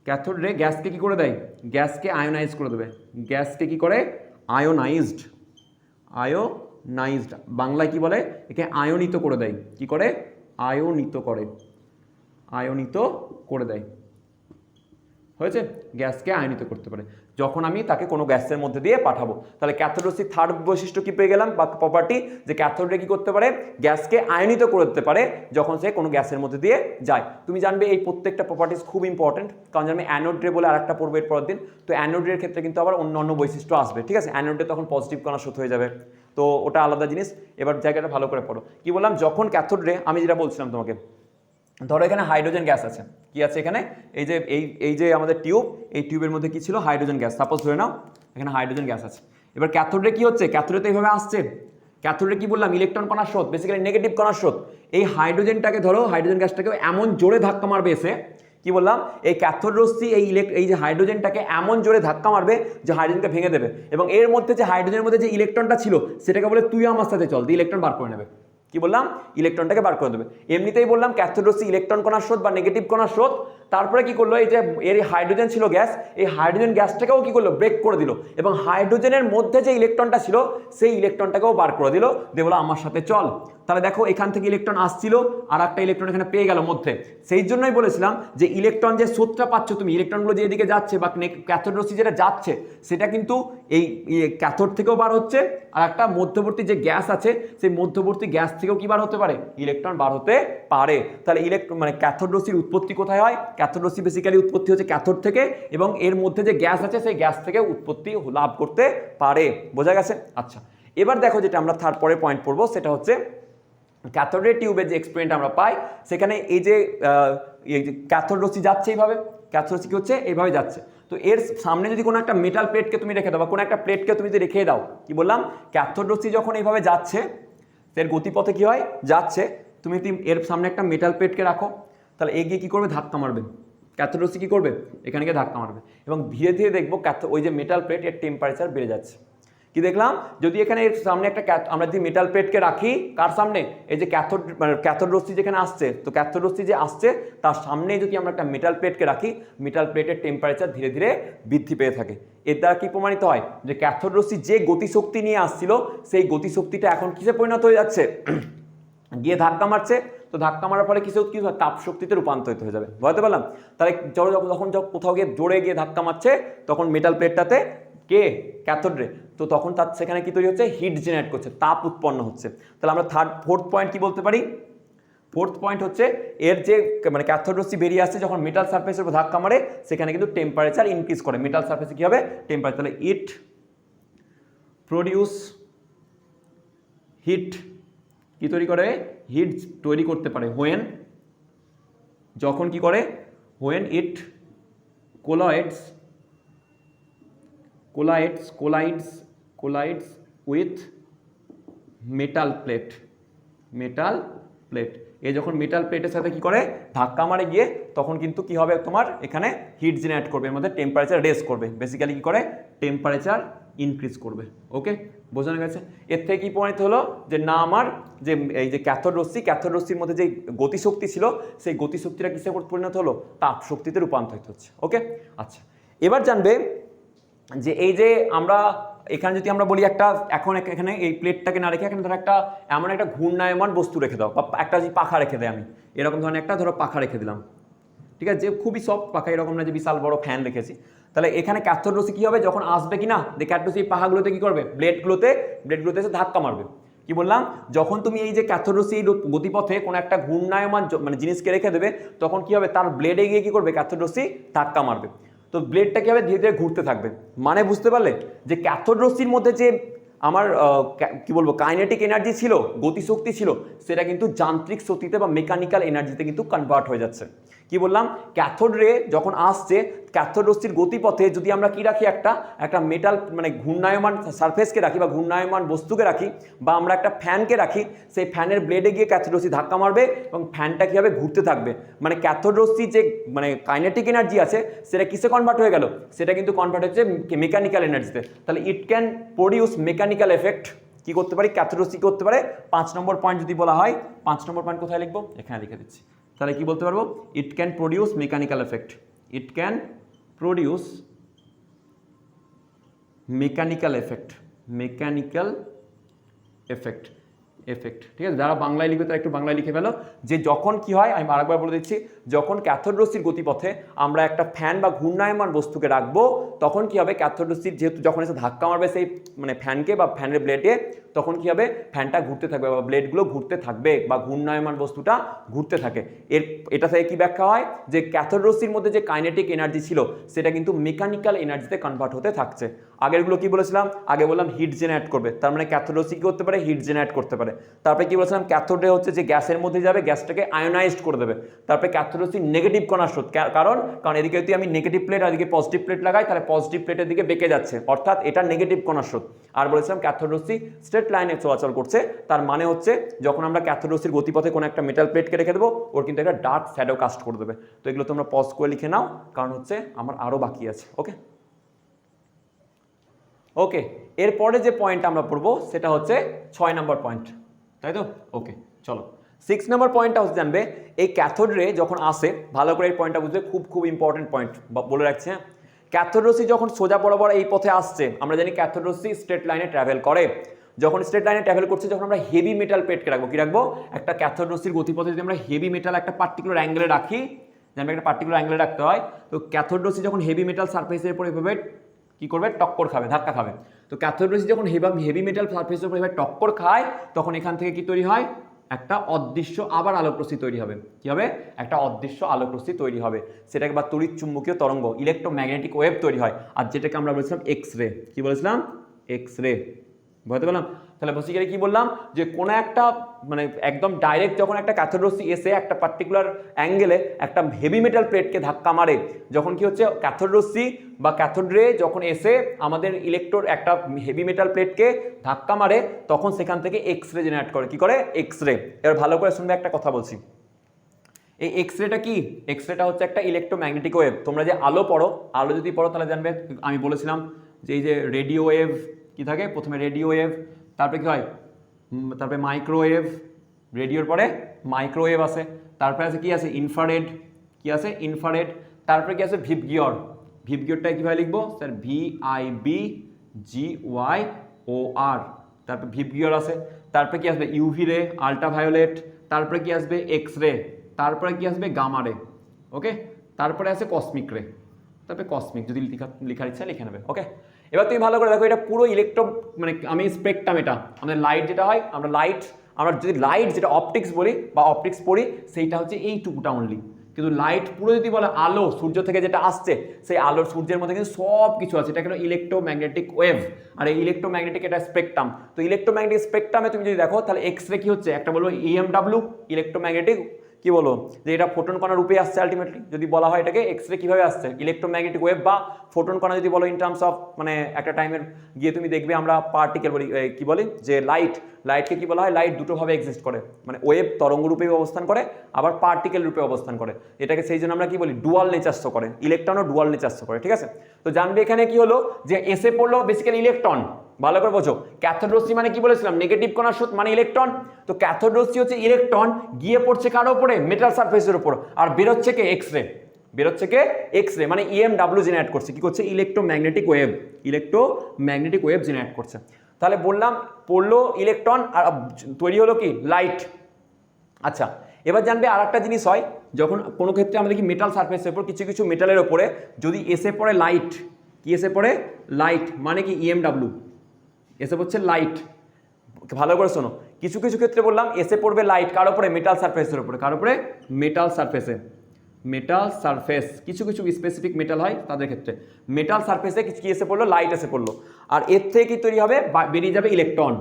ক্যাথোড রে গ্যাসকে কি করে দেয়? গ্যাসকে আয়োনাইজ করে দেবে। গ্যাসকে কি করে? আয়োনাইজড। বাংলায় কি বলে? একে আয়নিত করে দেয়। কি করে? আয়নিত করে দেয়। হয়েছে? গ্যাসকে আয়নিত করতে পারে যখন আমি তাকে কোনো গ্যাসের মধ্যে দিয়ে পাঠাবো। তাহলে ক্যাথোড রশ্মির থার্ড বৈশিষ্ট্য কি পেয়ে গেলাম বা প্রপার্টি, যে ক্যাথোড রে কি করতে পারে? গ্যাসকে আয়নিত করে দিতে পারে যখন সে কোনো গ্যাসের মধ্যে দিয়ে যায়। তুমি জানবে এই প্রত্যেকটা প্রপার্টিস খুব ইম্পর্টেন্ট, কারণ আমি অ্যানোড রে বলে আরেকটা পড়বো এর পরের দিন। তো অ্যানোড রের ক্ষেত্রে কিন্তু আবার অন্য বৈশিষ্ট্য আসবে। ঠিক আছে? অ্যানোড রে তখন পজিটিভ কণা স্রোত হয়ে যাবে, তো ওটা আলাদা জিনিস। এবার জায়গাটা ভালো করে পড়ো। কি বললাম? যখন ক্যাথোড রে, আমি যেটা বলছিলাম তোমাকে, ধরো এখানে হাইড্রোজেন গ্যাস আছে। কি আছে এখানে? এই যে আমাদের টিউব, এই টিউবের মধ্যে কি ছিল? Hydrogen gas. সাপোজ ধরে নাও এখানে হাইড্রোজেন গ্যাস আছে। এবার ক্যাথোড রে কি হচ্ছে? ক্যাথোড রে তো এইভাবে আসছে। ক্যাথোড রে কি বললাম? ইলেকট্রন কণার স্রোত, বেসিক্যালি নেগেটিভ কণার স্রোত। এই হাইড্রোজেনটাকে ধরো, হাইড্রোজেন গ্যাসটাকে এমন জোরে ধাক্কা মারবে এসে, কি বললাম? এই ক্যাথোড রশ্মি এই যে হাইড্রোজেনটাকে এমন জোরে ধাক্কা মারবে যে হাইড্রোজেনকে ভেঙে দেবে, এবং এর মধ্যে যে হাইড্রোজেনের মধ্যে যে ইলেকট্রনটা ছিল সেটাকে বলে তুই আমার সাথে চল, দিয়ে ইলেকট্রন বার করে নেবে। কি বললাম? ইলেকট্রনটাকে বার করে দেবে। এমনিতেই বললাম ক্যাথোড রশ্মি ইলেকট্রন কণার স্রোত বা নেগেটিভ কণার স্রোত। তারপরে কি করলো? এই যে এর হাইড্রোজেন ছিল গ্যাস, এই হাইড্রোজেন গ্যাসটাকেও কি করলো? ব্রেক করে দিল, এবং হাইড্রোজেনের মধ্যে যে ইলেকট্রনটা ছিল সেই ইলেকট্রনটাকেও বার করে দিল, দিয়ে বলো আমার সাথে চল। তাহলে দেখো এখান থেকে ইলেকট্রন আসছিল, আর একটা ইলেকট্রন এখানে পেয়ে গেল মধ্যে। সেই জন্যই বলেছিলাম যে ইলেকট্রন যে স্রোতটা পাচ্ছ তুমি, ইলেকট্রনগুলো যে এদিকে যাচ্ছে বা ক্যাথোড রশ্মি যেটা যাচ্ছে সেটা কিন্তু এই ক্যাথোড থেকেও বার হচ্ছে, আর একটা মধ্যবর্তী যে গ্যাস আছে সেই মধ্যবর্তী গ্যাস থেকেও কি বার হতে পারে? ইলেকট্রন বার হতে পারে। তাহলে মানে ক্যাথোড রশ্মির উৎপত্তি কোথায় হয়? ক্যাথোড রশ্মি বেসিক্যালি উৎপত্তি হচ্ছে ক্যাথোড থেকে, এবং এর মধ্যে যে গ্যাস আছে সেই গ্যাস থেকে উৎপত্তি লাভ করতে পারে। বোঝা গেছে? আচ্ছা, এবার দেখো যেটা আমরা পরের পয়েন্ট পড়বো সেটা হচ্ছে ক্যাথোড রে টিউবের যে এক্সপেরিমেন্ট আমরা পাই সেখানে এই যে ক্যাথোড রশ্মি যাচ্ছে এইভাবে, ক্যাথোড রশ্মি কি হচ্ছে? এইভাবে যাচ্ছে। তো এর সামনে যদি কোনো একটা মেটাল প্লেটকে তুমি রেখে দাও বা কোনো একটা প্লেটকে তুমি যদি রেখে দাও, কি বললাম? ক্যাথোড রশ্মি যখন এইভাবে যাচ্ছে, এর গতিপথে কি হয়? যাচ্ছে, তুমি এর সামনে একটা মেটাল প্লেটকে রাখো, তাহলে এগিয়ে কি করবে? ধাক্কা মারবে। ক্যাথোড রশ্মি কি করবে? এখানে গিয়ে ধাক্কা মারবে, এবং ধীরে ধীরে দেখবো ওই যে মেটাল প্লেট এর টেম্পারেচার বেড়ে যাচ্ছে। কি দেখলাম? যদি এখানে এর সামনে একটা আমরা যদি মেটাল প্লেটকে রাখি, কার সামনে? এই যে ক্যাথোড রশ্মি যেখানে আসছে, তো ক্যাথোড রশ্মি যে আসছে তার সামনে যদি আমরা একটা মেটাল প্লেটকে রাখি, মেটাল প্লেটের টেম্পারেচার ধীরে ধীরে বৃদ্ধি পেয়ে থাকে। এর দ্বারা কি প্রমাণিত হয়? যে ক্যাথোড রশ্মি যে গতিশক্তি নিয়ে আসছিল সেই গতিশক্তিটা এখন কিসে পরিণত হয়ে যাচ্ছে? গিয়ে ধাক্কা মারছে, তো ধাক্কা মারার ফলে কিছু কি হয়, তাপ শক্তিতে রূপান্তরিত হয়ে যাবে। বুঝতে পারলাম? তাহলে যখন কোথাও গিয়ে জোরে গিয়ে ধাক্কা মারছে তখন মেটাল প্লেটটাতে কে ক্যাথোড রে, তো তখন তার সেখানে কি তৈরি হচ্ছে, হিট জেনারেট করছে, তাপ উৎপন্ন হচ্ছে। তাহলে আমরা ফোর্থ পয়েন্ট কি বলতে পারি, ফোর্থ পয়েন্ট হচ্ছে এর যে মানে ক্যাথোড রশ্মি বেরিয়ে আসছে যখন মেটাল সারফেসের উপর ধাক্কা মারে সেখানে কিন্তু টেম্পারেচার ইনক্রিজ করে, মেটাল সারফেসে কি হবে, টেম্পারেচার। তাহলে ইট প্রডিউস হিট, কি তৈরি করে, হিট তৈরি করতে পারে, হোয়েন, যখন কি করে, when it collides with metal plate, এ যখন মেটাল প্লেটের সাথে কি করে ধাক্কা মারে গিয়ে তখন কিন্তু কি হবে, তোমার এখানে হিট জেনারেট করবে, এর মধ্যে টেম্পারেচার রেজ করবে, বেসিক্যালি কি করে, টেম্পারেচার ইনক্রিজ করবে। ওকে, বোঝানো গেছে? এর থেকে কি প্রমাণিত হলো যে না, আমার যে এই যে ক্যাথোড রশ্মির মধ্যে যে গতিশক্তি ছিল সেই গতিশক্তিটা কিসে পরিণত হলো, তাপ শক্তিতে রূপান্তরিত হচ্ছে। ওকে, আচ্ছা, এবার জানবে যে এই যে আমরা এখানে যদি আমরা বলি একটা, এখন এখানে এই প্লেটটাকে না রেখে এখানে ধরো একটা এমন একটা ঘূর্ণায়মান বস্তু রেখে দাও, বা একটা যদি পাখা রেখে দেয়, আমি এরকম ধরনের একটা ধরো পাখা রেখে দিলাম, ঠিক আছে, যে খুবই সফট পাখা, এরকম না যে বিশাল বড় ফ্যান রেখেছি। তাহলে এখানে ক্যাথোড রশ্মি কি হবে, যখন আসবে কি না, যে ক্যাথোড রশ্মি পাখাগুলোতে কি করবে, ব্লেডগুলোতে এসে ধাক্কা মারবে। কি বললাম, যখন তুমি এই যে ক্যাথোড রশ্মি গতিপথে কোনো একটা ঘূর্ণায়মান মানে জিনিসকে রেখে দেবে তখন কি হবে, তার ব্লেডে গিয়ে কি করবে, ক্যাথোড রশ্মি ধাক্কা মারবে, তো ব্লেডটা কি হবে, ধীরে ধীরে ঘুরতে থাকবে। মানে বুঝতে পারলে যে ক্যাথোড রশ্মির মধ্যে যে আমার কি বলবো কাইনেটিক এনার্জি ছিল, গতিশক্তি ছিল, সেটা কিন্তু যান্ত্রিক শক্তিতে বা মেকানিক্যাল এনার্জিতে কিন্তু কনভার্ট হয়ে যাচ্ছে। কি বললাম, ক্যাথোড রে যখন আসছে ক্যাথোড রশ্মির গতিপথে যদি আমরা কি রাখি, একটা মেটাল মানে ঘূর্ণায়মান সারফেসকে রাখি বা ঘূর্ণায়মান বস্তুকে রাখি, বা আমরা একটা ফ্যানকে রাখি, সেই ফ্যানের ব্লেডে গিয়ে ক্যাথোড রশ্মি ধাক্কা মারবে এবং ফ্যানটা কী হবে, ঘুরতে থাকবে। মানে ক্যাথোড রশ্মির যে মানে কাইনেটিক এনার্জি আছে সেটা কিসে কনভার্ট হয়ে গেল, সেটা কিন্তু কনভার্ট হচ্ছে মেকানিক্যাল এনার্জিতে। তাহলে it can produce mechanical effect. কি করতে পারি, ক্যাথোড রশ্মি কি করতে পারে, 5 নম্বর পয়েন্ট যদি বলা হয়, 5 নম্বর পয়েন্ট কোথায় লিখবো, এখানে লিখে দিচ্ছি। তাহলে কি বলতে পারবো, it can produce mechanical effect, it can produce mechanical effect, ঠিক আছে। যারা বাংলায় লিখবে তারা একটু বাংলায় লিখে ফেলো, যে যখন কি হয়, আমি আরেকবার বলে দিচ্ছি, যখন ক্যাথোড রশ্মির গতিপথে আমরা একটা ফ্যান বা ঘূর্ণায়মান বস্তুকে রাখবো তখন কি হবে, ক্যাথোড রশ্মির যেহেতু যখন এসে ধাক্কা মারবে সেই মানে ফ্যানকে বা ফ্যানের ব্লেডে, তখন কি হবে, ফ্যানটা ঘুরতে থাকবে বা ব্লেডগুলো ঘুরতে থাকবে বা ঘূর্ণায়মান বস্তুটা ঘুরতে থাকে। এটা থেকে কি ব্যাখ্যা হয়, যে ক্যাথোড রশ্মির মধ্যে যে কাইনেটিক এনার্জি ছিল সেটা কিন্তু মেকানিক্যাল এনার্জিতে কনভার্ট হতে থাকছে। আগেরগুলো কি বলেছিলাম, আগে বললাম হিট জেনারেট করবে, তার মানে ক্যাথোড রশ্মি কি করতে পারে, হিট জেনারেট করতে পারে। তারপরে কি বলেছিলাম, ক্যাথোডে হচ্ছে যে গ্যাসের মধ্যে যাবে, গ্যাসটাকে আয়োনাইজড করে দেবে। তারপরে ক্যাথোড রশ্মি নেগেটিভ কণার স্রোত, কারণ এদিকে যদি আমি নেগেটিভ প্লেট আর এদিকে পজিটিভ প্লেট লাগাই তাহলে পজিটিভ প্লেটের দিকে বেঁকে যাচ্ছে, অর্থাৎ এটা নেগেটিভ কণার স্রোত। আর বলেছিলাম ক্যাথোড রশ্মি স্ট্রেট লাইনে চলাচল করছে, তার মানে হচ্ছে যখন আমরা ক্যাথোড রশ্মির গতিপথে কোনো একটা মেটাল প্লেটকে রেখে দেবো ওর কিন্তু একটা ডার্ক শ্যাডো কাস্ট করে দেবে। তো এগুলো তোমরা পজ করে লিখে নাও, কারণ হচ্ছে আমার আরও বাকি আছে। ওকে, এরপরে যে পয়েন্ট আমরা পড়বো সেটা হচ্ছে 6 নম্বর পয়েন্ট, তাই তো? ওকে, চলো 6 নম্বর পয়েন্টটা হচ্ছে জানবে, এই ক্যাথোড রে যখন আসে, ভালো করে এই পয়েন্টটা বুঝবে, খুব ইম্পর্টেন্ট পয়েন্ট বলে রাখছি। হ্যাঁ, ক্যাথোড রশ্মি যখন সোজা বরাবর এই পথে আসছে, আমরা জানি ক্যাথোড রশ্মি স্ট্রেট লাইনে ট্রাভেল করে। যখন স্ট্রেট লাইনে ট্রাভেল করছে, যখন আমরা হেভি মেটাল প্লেটকে রাখবো, কি রাখবো, একটা ক্যাথোড রশ্মির গতিপথে যদি আমরা হেভি মেটাল একটা পার্টিকুলার অ্যাঙ্গেলে রাখি, জানবে একটা পার্টিকুলার অ্যাঙ্গেলে রাখতে হয়, তো ক্যাথোড রশ্মি যখন হেভি মেটাল সারফেসের উপর এভাবে কি করবে, টক্কর খাবে, ধাক্কা খাবে। তো ক্যাথোড রশ্মি যখন হেভি মেটাল সারফেসের উপর এভাবে টক্কর খায় তখন এখান থেকে কি তৈরি হয়, একটা অদৃশ্য আবার আলোক রশ্মি তৈরি হবে। কি হবে, একটা অদৃশ্য আলোক রশ্মি তৈরি হবে, সেটাকে বা তড়িৎ চুম্বকীয় তরঙ্গ, ইলেকট্রোম্যাগনেটিক ওয়েভ তৈরি হয়। আর যেটাকে আমরা বলেছিলাম এক্স রে, কি বলেছিলাম, এক্স রে, বুঝতে পারলাম? তাহলে বেসিক্যালি কি বললাম, যে কোনো একটা মানে একদম ডাইরেক্ট যখন একটা ক্যাথোড রশ্মি এসে একটা পার্টিকুলার অ্যাঙ্গেলে একটা হেভি মেটাল প্লেটকে ধাক্কা মারে, যখন কি হচ্ছে, ক্যাথোড রশ্মি বা ক্যাথোড রে যখন এসে আমাদের ইলেকট্রোড একটা হেভি মেটাল প্লেটকে ধাক্কা মারে তখন সেখান থেকে এক্স রে জেনারেট করে। কি করে, এক্স রে। এবার ভালো করে শুনবে, একটা কথা বলছি, এই এক্স রেটা কি, এক্স রেটা হচ্ছে একটা ইলেকট্রোম্যাগনেটিক ওয়েভ। তোমরা যে আলো পড়ো, আলো যদি পড়ো তাহলে জানবে, আমি বলেছিলাম যে এই যে রেডিও ওয়েভ কি থাকে, প্রথমে রেডিও ওয়েভ, তারপরে কি হয়, তারপরে মাইক্রোওয়েভ, রেডিওর পরে মাইক্রোওয়েভ আসে, তারপরে আছে কি আছে, ইনফ্রারেড, কি আছে, ইনফ্রারেড, তারপরে কি আছে, ভিপগিয়র। ভিপগিয়রটা কীভাবে লিখবো স্যার, VIBGYOR, তারপরে ভিপগিয়র আছে। তারপরে কি আসবে, ইউভি রে, আল্ট্রাভায়োলেট, তারপরে কি আসবে এক্স রে, তারপরে কি আসবে গামা রে, ওকে, তারপরে আছে কসমিক রে, তারপরে কসমিক যদি লেখার ইচ্ছা লিখে নেবে, ওকে। এবার তুমি ভালো করে দেখো, এটা পুরো ইলেকট্রো মানে আমি স্পেকট্রাম, এটা আমাদের লাইট যেটা হয়, আমরা যদি লাইট যেটা অপটিক্স বলি বা অপটিক্স পড়ি, সেইটা হচ্ছে এইটুকুটা অনলি। কিন্তু লাইট পুরো যদি বলে আলো সূর্য থেকে যেটা আসছে, সেই আলোর সূর্যের মধ্যে কিন্তু সব কিছু আছে, এটা কিন্তু ইলেকট্রোম্যাগনেটিক ওয়েভ। আর এই ইলেকট্রোম্যাগনেটিক এটা স্পেকট্রাম। তো ইলেকট্রোম্যাগনেটিক স্পেকট্রামে তুমি যদি দেখো তাহলে এক্স রে কি হচ্ছে, একটা বলবো ইএমডব্লিউ ইলেকট্রোম্যাগনেটিক, কি বলো যে এটা ফোটন কণার রূপে আসছে আলটিমেটলি। যদি বলা হয় এটাকে এক্স রে কিভাবে আসছে, ইলেকট্রোম্যাগনেটিক ওয়েভ বা ফোটন কণা যদি বলো ইন টার্মস অফ মানে একটা টাইমের গিয়ে তুমি দেখবে আমরা পার্টিকেল বলি, কি বলি যে লাইটকে কি বলা হয়, লাইট দুটো ভাবে এক্সিস্ট করে, মানে ওয়েভ তরঙ্গ রূপে অবস্থান করে, আবার পার্টিকেল রূপে অবস্থান করে। এটাকে সেই জন্য আমরা কি বলি ডুয়াল নেচার শো করে, ইলেকট্রনও ডুয়াল নেচার শো করে, ঠিক আছে। তো জানবে এখানে কি হলো যে এসে পড়লো বেসিক্যালি ইলেকট্রন, ভালো করে বোঝো। ক্যাথোড রশ্মি মানে কি বলেছিলাম, নেগেটিভ কণার সুত মানে ইলেকট্রন। তো ক্যাথোড রশ্মি হচ্ছে ইলেকট্রন, গিয়ে পড়ছে কার উপরে, মেটাল সারফেসের উপর, আর বেরোচ্ছে কে এক্স রে, বেরোচ্ছে কে এক্স রে, মানে ইএমডব্লিউ জেনারেট করছে, কি করছে ইলেকট্রোম্যাগনেটিক ওয়েভ জেনারেট করছে। তাহলে বললাম পড়লো ইলেকট্রন আর তৈরি হলো কি লাইট। আচ্ছা, এবার জানবে আর একটা জিনিস হয়, যখন কোনো ক্ষেত্রে আমাদের কি মেটাল সারফেসের উপর কিছু মেটালের ওপরে যদি এসে পড়ে লাইট, কি এসে পড়ে লাইট, মানে কি ইএমডব্লিউ এসে পড়ছে লাইট। ভালো করে শোনো, কিছু ক্ষেত্রে বললাম এসে পড়বে লাইট কার উপরে, মেটাল সারফেসের উপরে, কার উপরে মেটাল সারফেস, কিছু স্পেসিফিক মেটাল হয় তাদের ক্ষেত্রে মেটাল সারফেসে কি এসে পড়লো, লাইট এসে পড়লো। আর এর থেকে কি তৈরি হবে, বেরিয়ে যাবে ইলেকট্রন,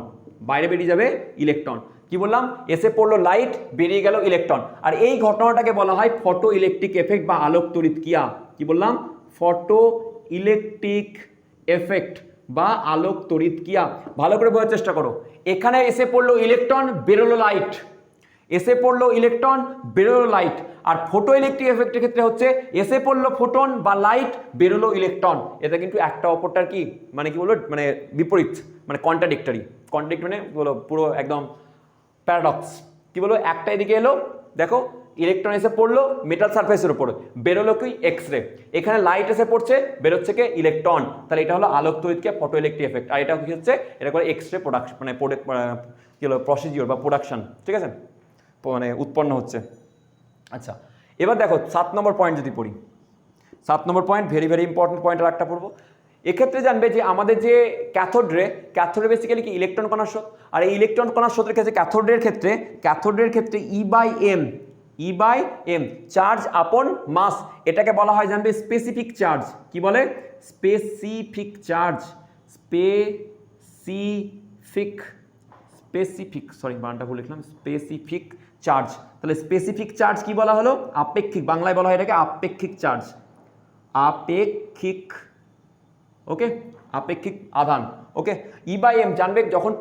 বাইরে বেরিয়ে যাবে ইলেকট্রন। কি বললাম, এসে পড়লো লাইট, বেরিয়ে গেল ইলেকট্রন। আর এই ঘটনাটাকে বলা হয় ফটো ইলেকট্রিক এফেক্ট বা আলোক তড়িৎক্রিয়া। কি বললাম, ফটো ইলেকট্রিক এফেক্ট বা আলোক তড়িৎক্রিয়া। ভালো করে বোঝার চেষ্টা করো, এখানে এসে পড়লো ইলেকট্রন, বেরোলো লাইট, এসে পড়লো ইলেকট্রন, বেরোলো লাইট। আর ফটো ইলেকট্রিক এফেক্টের ক্ষেত্রে হচ্ছে এসে পড়লো ফোটন বা লাইট, বেরোলো ইলেকট্রন। এটা কিন্তু একটা অপরটার কি মানে কি বলবো, মানে বিপরীত, মানে কন্ট্রাডিক্টরি মানে বলো পুরো একদম প্যারাডক্স। কি বলো, একটা এদিকে এলো, দেখো ইলেকট্রন এসে পড়লো মেটাল সারফেসের উপর, বেরোলো কি এক্স রে, এখানে লাইট এসে পড়ছে, বেরোচ্ছে কি ইলেকট্রন। তাহলে এটা হলো আলোক তড়িৎক্রিয়া, ফটো ইলেকট্রিক এফেক্ট। আর এটা কি হচ্ছে, এটা করে এক্স রে প্রোডাকশন, মানে কি হলো প্রসিডিওর বা প্রোডাকশন, ঠিক আছে, মানে উৎপন্ন হচ্ছে। আচ্ছা, এবার দেখো 7 নম্বর পয়েন্ট যদি পড়ি, 7 নম্বর পয়েন্ট ভেরি ইম্পর্টেন্ট পয়েন্ট, আর একটা পড়বো। এক্ষেত্রে জানবে যে আমাদের যে ক্যাথোডে বেসিক্যালি কি ইলেকট্রন কণার স্রোত। আর এই ইলেকট্রন কণার স্রোতের ক্ষেত্রে ক্যাথোডের ক্ষেত্রে ই বাই এম চার্জ আপন মাস, এটাকে বলা হয় জানবে স্পেসিফিক চার্জ। কি বলে, স্পেসিফিক চার্জ, স্পেসিফিক সরি বানানটা ভুল লিখলাম, স্পেসিফিক চার্জ। তাহলে স্পেসিফিক চার্জ কি বলা হলো, আপেক্ষিক, বাংলায় বলা হয় এটাকে আপেক্ষিক চার্জ, আপেক্ষিক, ওকে, আপেক্ষিক আধান, ওকে। ই বাই এম জানবে যখন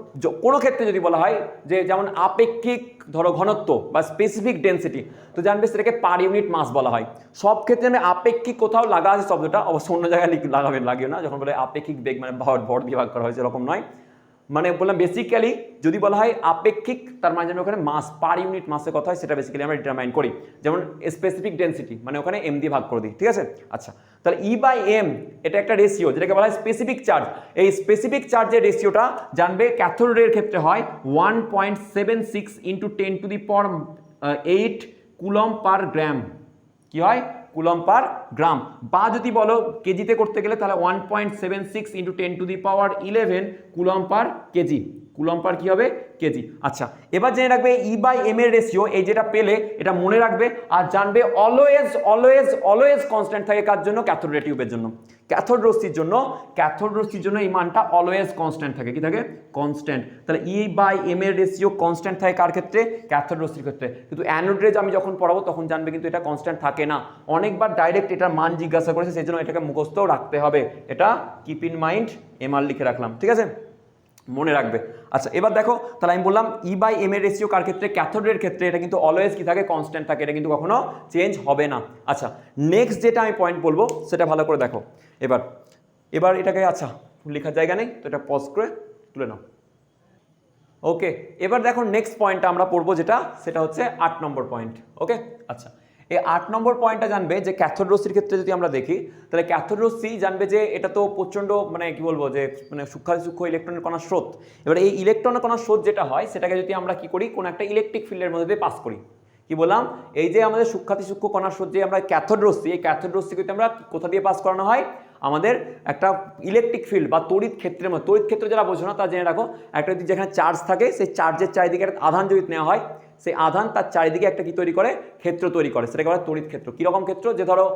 কোনো ক্ষেত্রে যদি বলা হয় যে যেমন আপেক্ষিক ধরো ঘনত্ব বা স্পেসিফিক ডেন্সিটি, তো জানবে সেটাকে পার ইউনিট মাস বলা হয়। সব ক্ষেত্রে আমি আপেক্ষিক কোথাও লাগা আছে শব্দটা, অবশ্য অন্য জায়গায় লাগিও না, যখন বলে আপেক্ষিক বেগ মানে ভর দিয়ে ভাগ করা হয়েছে এরকম নয়। মানে বললাম বেসিক্যালি যদি বলা হয় আপেক্ষিক, তার মানে ওখানে মাস পার ইউনিট মাসের কথা হয়, সেটা বেসিক্যালি আমরা ডিটারমাইন করি। যেমন স্পেসিফিক ডেন্সিটি মানে ওখানে এম দিয়ে ভাগ করে দিই, ঠিক আছে। আচ্ছা, তাহলে ই বাই এম এটা একটা রেশিও যেটাকে বলা হয় স্পেসিফিক চার্জ। এই স্পেসিফিক চার্জের রেশিওটা জানবে ক্যাথোডের ক্ষেত্রে হয় 1.76 × 10⁸ কুলম পার গ্রাম। কি হয়, কুলম পার গ্রাম। বা যদি বলো কেজিতে করতে গেলে তাহলে 1.76 × 10⁻11 কুলম পার কেজি, কুলম পার কি হবে কেজি। আচ্ছা, এবার জেনে রাখবে ই বাই এম এর রেশিও, এই যেটা পেলে এটা মনে রাখবে। আর জানবে অলওয়েজ কনস্ট্যান্ট থাকে কার জন্য, ক্যাথোড রে টিউবের জন্য, ক্যাথোড রশ্মির জন্য এই মানটা অলওয়েজ কনস্ট্যান্ট থাকে, কি থাকে কনস্ট্যান্ট। তাহলে ই বাই এম এর রেশিও কনস্ট্যান্ট থাকে কার ক্ষেত্রে, ক্যাথোড রশ্মির ক্ষেত্রে। কিন্তু অ্যানোড রে আমি যখন পড়াবো তখন জানবে কিন্তু এটা কনস্ট্যান্ট থাকে না, অনেকবার ডাইরেক্ট এটার মান জিজ্ঞাসা করেছে, সেই জন্য এটাকে মুখস্থ রাখতে হবে। এটা কিপ ইন মাইন্ড, এমআর লিখে রাখলাম, ঠিক আছে, মনে রাখবে। আচ্ছা, এবার দেখো তাহলে আমি বললাম ই বাই এম এর রেশিও কার ক্ষেত্রে, ক্যাথোডের ক্ষেত্রে এটা কিন্তু অলওয়েজ কি থাকে কনস্ট্যান্ট থাকে, এটা কিন্তু কখনো চেঞ্জ হবে না। আচ্ছা, নেক্সট যেটা আমি পয়েন্ট বলবো সেটা ভালো করে দেখো। এবার এটাকে, আচ্ছা লেখার জায়গা নেই তো এটা পজ করে তুলে নাও, ওকে। এবার দেখো নেক্সট পয়েন্টটা আমরা পড়বো যেটা, সেটা হচ্ছে 8 নম্বর পয়েন্ট, ওকে। আচ্ছা, এই 8 নম্বর পয়েন্টটা জানবে যে ক্যাথোড রশ্মির ক্ষেত্রে যদি আমরা দেখি তাহলে ক্যাথোড রশ্মি জানবে যে এটা তো প্রচণ্ড মানে কি বলবো যে মানে সূক্ষ্ম ইলেকট্রনের কণার স্রোত। এবার এই ইলেকট্রনের কণার স্রোত যেটা হয় সেটাকে যদি আমরা কি করি কোনো একটা ইলেকট্রিক ফিল্ডের মধ্যে দিয়ে পাস করি, কি বললাম এই যে আমাদের সূক্ষ্ম কণার স্রোত যে আমরা ক্যাথোড রশ্মি, এই ক্যাথোড রশ্মিকে আমরা কোথা দিয়ে পাস করানো হয়, আমাদের একটা ইলেকট্রিক ফিল্ড বা তড়িৎ ক্ষেত্রের মধ্যে। তড়িৎ ক্ষেত্র যারা বোঝো না তা জেনে রাখো, একটা যদি যেখানে চার্জ থাকে সেই চার্জের চারিদিকে একটা আধান যদি নেওয়া হয়, সেই আধান তার চারিদিকে একটা কি তৈরি করে, ক্ষেত্র তৈরি করে, সেটাকে বলে তড়িৎ ক্ষেত্র। কীরকম ক্ষেত্র, যে ধরো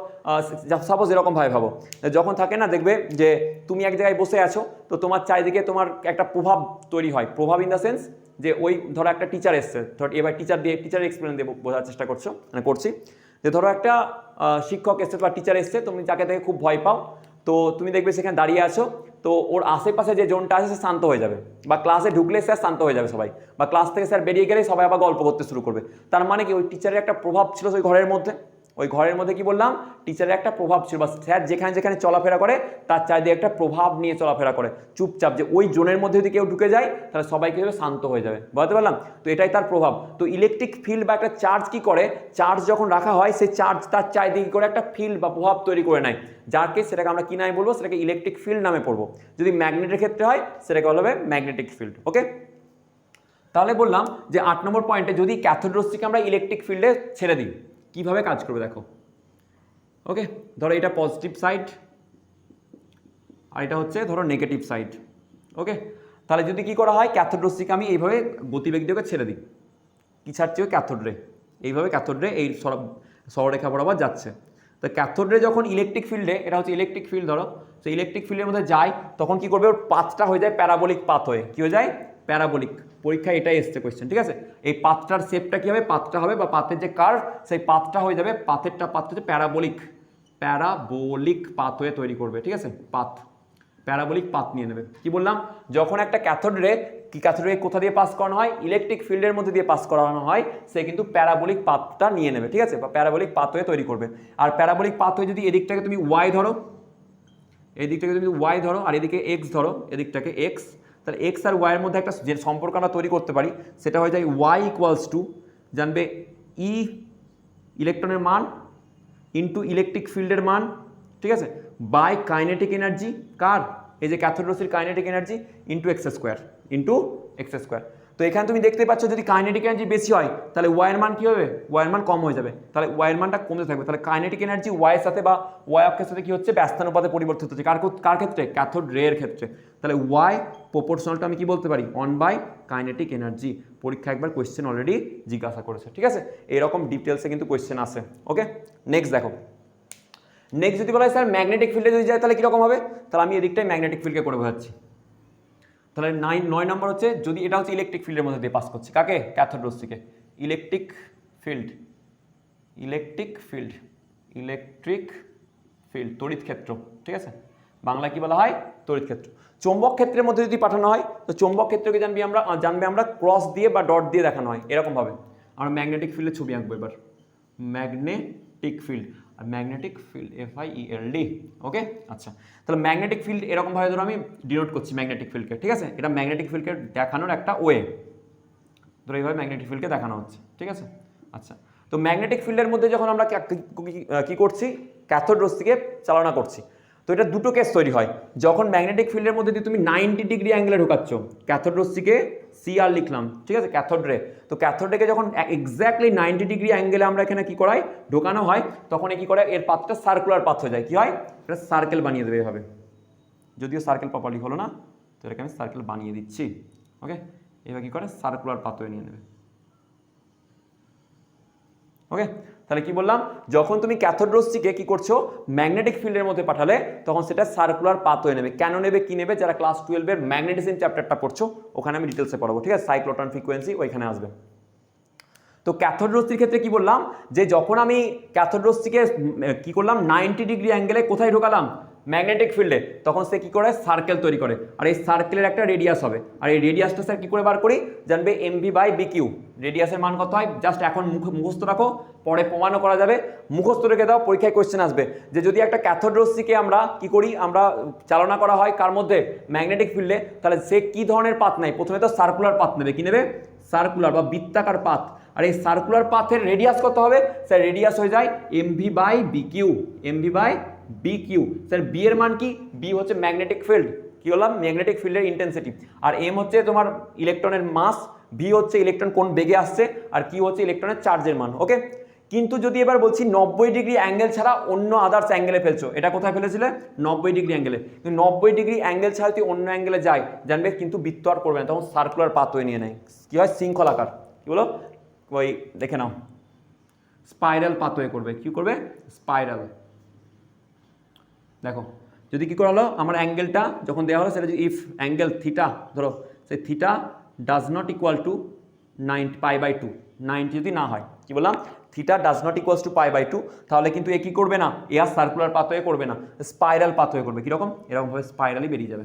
সাপোজ এরকমভাবে ভাবো, যখন থাকে না দেখবে যে তুমি এক জায়গায় বসে আছো, তো তোমার চারিদিকে তোমার একটা প্রভাব তৈরি হয়, প্রভাব ইন দ্য সেন্স যে ওই ধরো একটা টিচার এসছে, ধর এবার টিচারের এক্সপিরিয়েন্স দিয়ে বোঝার চেষ্টা করছি যে ধরো একটা শিক্ষক এসছে বা টিচার এসছে, তুমি যাকে দেখে খুব ভয় পাও, তো তুমি দেখবে সেখানে দাঁড়িয়ে আছো, তো ওর আশেপাশে যে জোনটা আছে সে শান্ত হয়ে যাবে, বা ক্লাসে ঢুকলে স্যার শান্ত হয়ে যাবে সবাই, বা ক্লাস থেকে স্যার বেরিয়ে গেলে সবাই আবার গল্প করতে শুরু করবে। তার মানে কি ওই টিচারের একটা প্রভাব ছিল ওই ঘরের মধ্যে, ওই ঘরের মধ্যে কি বললাম টিচারের একটা প্রভাব ছিল, বা স্যার যেখানে যেখানে চলাফেরা করে তার চারিদিকে একটা প্রভাব নিয়ে চলাফেরা করে চুপচাপ, যে ওই জোনের মধ্যে যদি কেউ ঢুকে যায় তাহলে সবাই কি হবে, শান্ত হয়ে যাবে। বুঝতে পারলাম? তো এটাই তার প্রভাব। তো ইলেকট্রিক ফিল্ড বা একটা চার্জ কি করে, চার্জ যখন রাখা হয় সেই চার্জ তার চারিদিকে করে একটা ফিল্ড বা প্রভাব তৈরি করে নেয়, যাকে সেটাকে আমরা কি নামে বলবো, সেটাকে ইলেকট্রিক ফিল্ড নামে পড়বো। যদি ম্যাগনেটের ক্ষেত্রে হয় সেটাকে বলা হবে ম্যাগনেটিক ফিল্ড। ওকে, তাহলে বললাম যে 8 নম্বর পয়েন্টে যদি ক্যাথোড রশ্মিকে আমরা ইলেকট্রিক ফিল্ডে ছেড়ে দিই কিভাবে কাজ করবে দেখো। ওকে, ধরো এটা পজিটিভ সাইড আর এটা হচ্ছে ধরো নেগেটিভ সাইড। ওকে, তাহলে যদি কি করা হয়, ক্যাথোড রশ্মিকে আমি এইভাবে গতিবেগ দিয়ে ছেড়ে দিই, কি ছাড়ছে ওই ক্যাথোড রে, এইভাবে ক্যাথোড রে এই সরলরেখা বরাবর যাচ্ছে। তো ক্যাথোড রে যখন ইলেকট্রিক ফিল্ডে, এটা হচ্ছে ইলেকট্রিক ফিল্ড ধরো, তো ইলেকট্রিক ফিল্ডের মধ্যে যায় তখন কি করবে, ওর পাথটা হয়ে যায় প্যারাবোলিক পাথ হয়ে, কি হয়ে যায়, প্যারাবোলিক। পরীক্ষায় এটাই এসছে কোয়েশ্চেন, ঠিক আছে। এই পাথটার শেপটা কি হবে, পাথটা হবে বা পাথের যে কার্ভ সেই পাথটা হয়ে যাবে, পাথটা হচ্ছে প্যারাবোলিক পাথ হয়ে তৈরি করবে, ঠিক আছে, পাথ প্যারাবোলিক পাথ নিয়ে নেবে। কি বললাম, যখন একটা ক্যাথোড রে কোথা দিয়ে পাস করানো হয়, ইলেকট্রিক ফিল্ডের মধ্যে দিয়ে পাস করানো হয়, সে কিন্তু প্যারাবোলিক পাথটা নিয়ে নেবে, ঠিক আছে, বা প্যারাবোলিক পাথ হয়ে তৈরি করবে। আর প্যারাবোলিক পাথ হয়ে যদি এদিকটাকে তুমি ওয়াই ধরো, এদিকটাকে তুমি ওয়াই ধরো আর এদিকে এক্স ধরো, এদিকটাকে এক্স, তাহলে এক্স আর ওয়াইয়ের মধ্যে একটা যে সম্পর্ক আমরা তৈরি করতে পারি সেটা হয়ে যায় ওয়াই ইকুয়ালস টু, জানবে ই ইলেকট্রনের মান ইন্টু ইলেকট্রিক ফিল্ডের মান, ঠিক আছে, বাই কাইনেটিক এনার্জি, কার, এই যে ক্যাথোড রশ্মির kinetic energy into x square. তো এখানে তুমি দেখতে পাচ্ছ যদি কাইনেটিক এনার্জি বেশি হয় তাহলে ওয়াইয়ের মান কি হবে, ওয়াইয়ের মান কম হয়ে যাবে, তাহলে ওয়াইয়ের মানটা কমতে থাকবে। তাহলে কাইনেটিক এনার্জি ওয়াইয়ের সাথে বা ওয়াই অক্ষের সাথে কি হচ্ছে, ব্যস্তানুপাতে পরিবর্তিত হচ্ছে, কার ক্ষেত্রে, ক্যাথোড রে এর ক্ষেত্রে। তাহলে ওয়াই প্রপোর্শনালটা আমি কি বলতে পারি, 1 কাইনেটিক এনার্জি। পরীক্ষা একবার কোয়েশ্চেন অলরেডি জিজ্ঞাসা করেছে, ঠিক আছে, এরকম ডিটেলসে কিন্তু কোয়েশ্চেন আসে। ওকে, নেক্সট দেখো, নেক্সট যদি বলা হয় স্যার ম্যাগনেটিক ফিল্ডে যদি যায় তাহলে কীরকম হবে, তাহলে আমি এদিকটাই ম্যাগনেটিক ফিল্ডকে করে বোঝাচ্ছি। তাহলে 9 নম্বর হচ্ছে, যদি এটা হচ্ছে ইলেকট্রিক ফিল্ডের মধ্যে দিয়ে পাস করছে, কাকে, ক্যাথোড রশ্মিকে, ইলেকট্রিক ফিল্ড তড়িৎ ক্ষেত্র, ঠিক আছে, বাংলা কি বলা হয়, তড়িৎ ক্ষেত্র। চৌম্বক ক্ষেত্রের মধ্যে যদি পাঠানো হয় তো চৌম্বক ক্ষেত্রকে জানবে আমরা ক্রস দিয়ে বা ডট দিয়ে দেখানো হয় এরকমভাবে। আমরা ম্যাগনেটিক ফিল্ডের ছবি আঁকবো এবার, ম্যাগনেটিক ফিল্ড, আর ম্যাগনেটিক ফিল্ড FIELD। ওকে, আচ্ছা, তাহলে ম্যাগনেটিক ফিল্ড এরকমভাবে ধরো আমি ডিনোট করছি ম্যাগনেটিক ফিল্ডকে, ঠিক আছে, এটা ম্যাগনেটিক ফিল্ডকে দেখানোর একটা ওয়ে, ধরো এইভাবে ম্যাগনেটিক ফিল্ডকে দেখানো হচ্ছে, ঠিক আছে। আচ্ছা, তো ম্যাগনেটিক ফিল্ডের মধ্যে যখন আমরা কি করছি, ক্যাথোড রশ্মিকে চালনা করছি, তো এটা দুটো কেস তৈরি হয়। যখন ম্যাগনেটিক ফিল্ডের মধ্যে দিয়ে তুমি 90 ডিগ্রি অ্যাঙ্গেলে ঢোকাচ্ছ, ক্যাথোড রশ্মিকে CR লিখলাম, ঠিক আছে, ক্যাথোড রে, তো ক্যাথোড রেকে যখন এক্স্যাক্টলি 90 ডিগ্রি অ্যাঙ্গেলে আমরা এখানে কি করাই, ঢোকানো হয়, তখন কি করে, এর পাথটা সার্কুলার পাথ হয়ে যায়, কি হয়, এটা সার্কেল বানিয়ে দেবে এভাবে, যদিও সার্কেল প্রপারলি হলো না, তো এটাকে আমি সার্কেল বানিয়ে দিচ্ছি। ওকে, এবার কি করে, সার্কুলার পাথ হয়ে নিয়ে নেবে। ওকে, তাহলে কি বললাম, যখন তুমি ক্যাথোড রশ্মিকে কি করছো, ম্যাগনেটিক ফিল্ডের মধ্যে পাঠালে তখন সেটা সার্কুলার পাথ হয়ে নেবে। কেন নেবে, কি নেবে, যারা ক্লাস 12 এর ম্যাগনেটিজম চ্যাপ্টারটা পড়ছো ওখানে আমি ডিটেলসে পড়াবো, ঠিক আছে, সাইক্লোট্রন ফ্রিকোয়েন্সি ওইখানে আসবে। তো ক্যাথোড রশ্মির ক্ষেত্রে কি বললাম, যে যখন আমি ক্যাথোড রশ্মিকে কি করলাম 90 ডিগ্রি অ্যাঙ্গেলে কোথায় ঢোকালাম, ম্যাগনেটিক ফিল্ডে, তখন সে কি করে, সার্কেল তৈরি করে, আর এই সার্কেলের একটা রেডিয়াস হবে, আর এই রেডিয়াসটা স্যার কি করে বার করি, জানবে MV/BQ। রেডিয়াসের মান কত হয়, জাস্ট এখন মুখস্থ রাখো, পরে প্রমাণও করা যাবে, মুখস্থ রেখে দাও, পরীক্ষায় কোয়েশ্চেন আসবে যে যদি একটা ক্যাথোড রশ্মিকে আমরা কি করি, আমরা চালনা করা হয় কার মধ্যে, ম্যাগনেটিক ফিল্ডে, তাহলে সে কি ধরনের পাথ নেয়, প্রথমে তো সার্কুলার পাথ নেবে, কি নেবে, সার্কুলার বা বৃত্তাকার পাথ। আর এই সার্কুলার পাথের রেডিয়াস কত হবে স্যার? রেডিয়াস হয়ে যায় MV by B Q, MV by B Q. Sir B এর মান কি? বি হচ্ছে ম্যাগনেটিক ফিল্ড, কি বললাম? ম্যাগনেটিক ফিল্ডের ইন্টেন্সিটি। আর এম হচ্ছে তোমার ইলেকট্রনের মাস, ভি হচ্ছে ইলেকট্রন কোন বেগে আসছে, আর কিউ হচ্ছে ইলেকট্রনের চার্জের মান। ওকে, কিন্তু যদি এবার বলছি 90 ডিগ্রি অ্যাঙ্গেল ছাড়া অন্য আদার্স অ্যাঙ্গেলে ফেলছো, এটা কোথায় ফেলেছিলে? 90 ডিগ্রি অ্যাঙ্গেলে। কিন্তু 90 ডিগ্রি অ্যাঙ্গেল ছাড়া যদি অন্য অ্যাঙ্গেলে যায়, জানবে কিন্তু বৃত্ত আর করবে না, তখন সার্কুলার পাথওয়ে নিয়ে নেয়। কি হয়? শৃঙ্খলাকার। কি বলো? ওই দেখে নাও, স্পাইরাল পাথওয়ে করবে। কি করবে? স্পাইরাল। দেখো যদি কি করা হলো, আমার অ্যাঙ্গেলটা যখন দেওয়া হলো, সেটা যদি ইফ অ্যাঙ্গেল থিটা, ধরো সেই theta does not equal to 90 pi by 2, 90 যদি না হয়, কি বললাম? Theta does not equals to pi by 2, তাহলে কিন্তু এ কি করবে না? এ আর সার্কুলার পাথওয়ে করবে না, স্পাইরাল পাথওয়ে করবে। কীরকম? এরকমভাবে স্পাইরালই বেরিয়ে যাবে।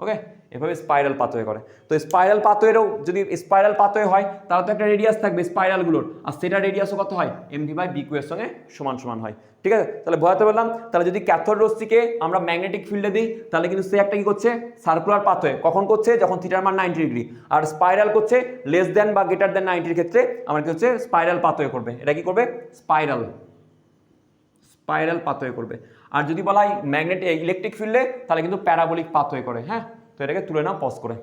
ওকে, এভাবে স্পাইরাল পাথওয়ে করে। তো স্পাইরাল পাথওয়েরও যদি স্পাইরাল পাথওয়ে হয়, তাহলে তো একটা রেডিয়াস থাকবে স্পাইরালগুলোর, আর সেটা রেডিয়াসও কত হয়? এমভি বাই বি কিউ এর সঙ্গে সমান সমান হয়। ঠিক আছে, তাহলে বোঝাতে পারলাম। তাহলে যদি ক্যাথোড রশ্মিকে আমরা ম্যাগনেটিক ফিল্ডে দিই, তাহলে কিন্তু সে একটা কি করছে? Circular pathway. কখন করছে? যখন থিটার মান 90 ডিগ্রি। আর স্পাইরাল করছে লেস দেন বা গ্রেটার দেন 90 ক্ষেত্রে আমার কি হচ্ছে? স্পাইরাল পাথওয়ে করবে। এটা কি করবে? স্পাইরাল, স্পাইরাল পাথওয়ে করবে। আর যদি বলা হয় ম্যাগনেটিক ইলেকট্রিক ফিল্ডে, তাহলে কিন্তু প্যারাবোলিক পাথওয়ে করে। হ্যাঁ, তো এটাকে তুলে নাও পজ করে।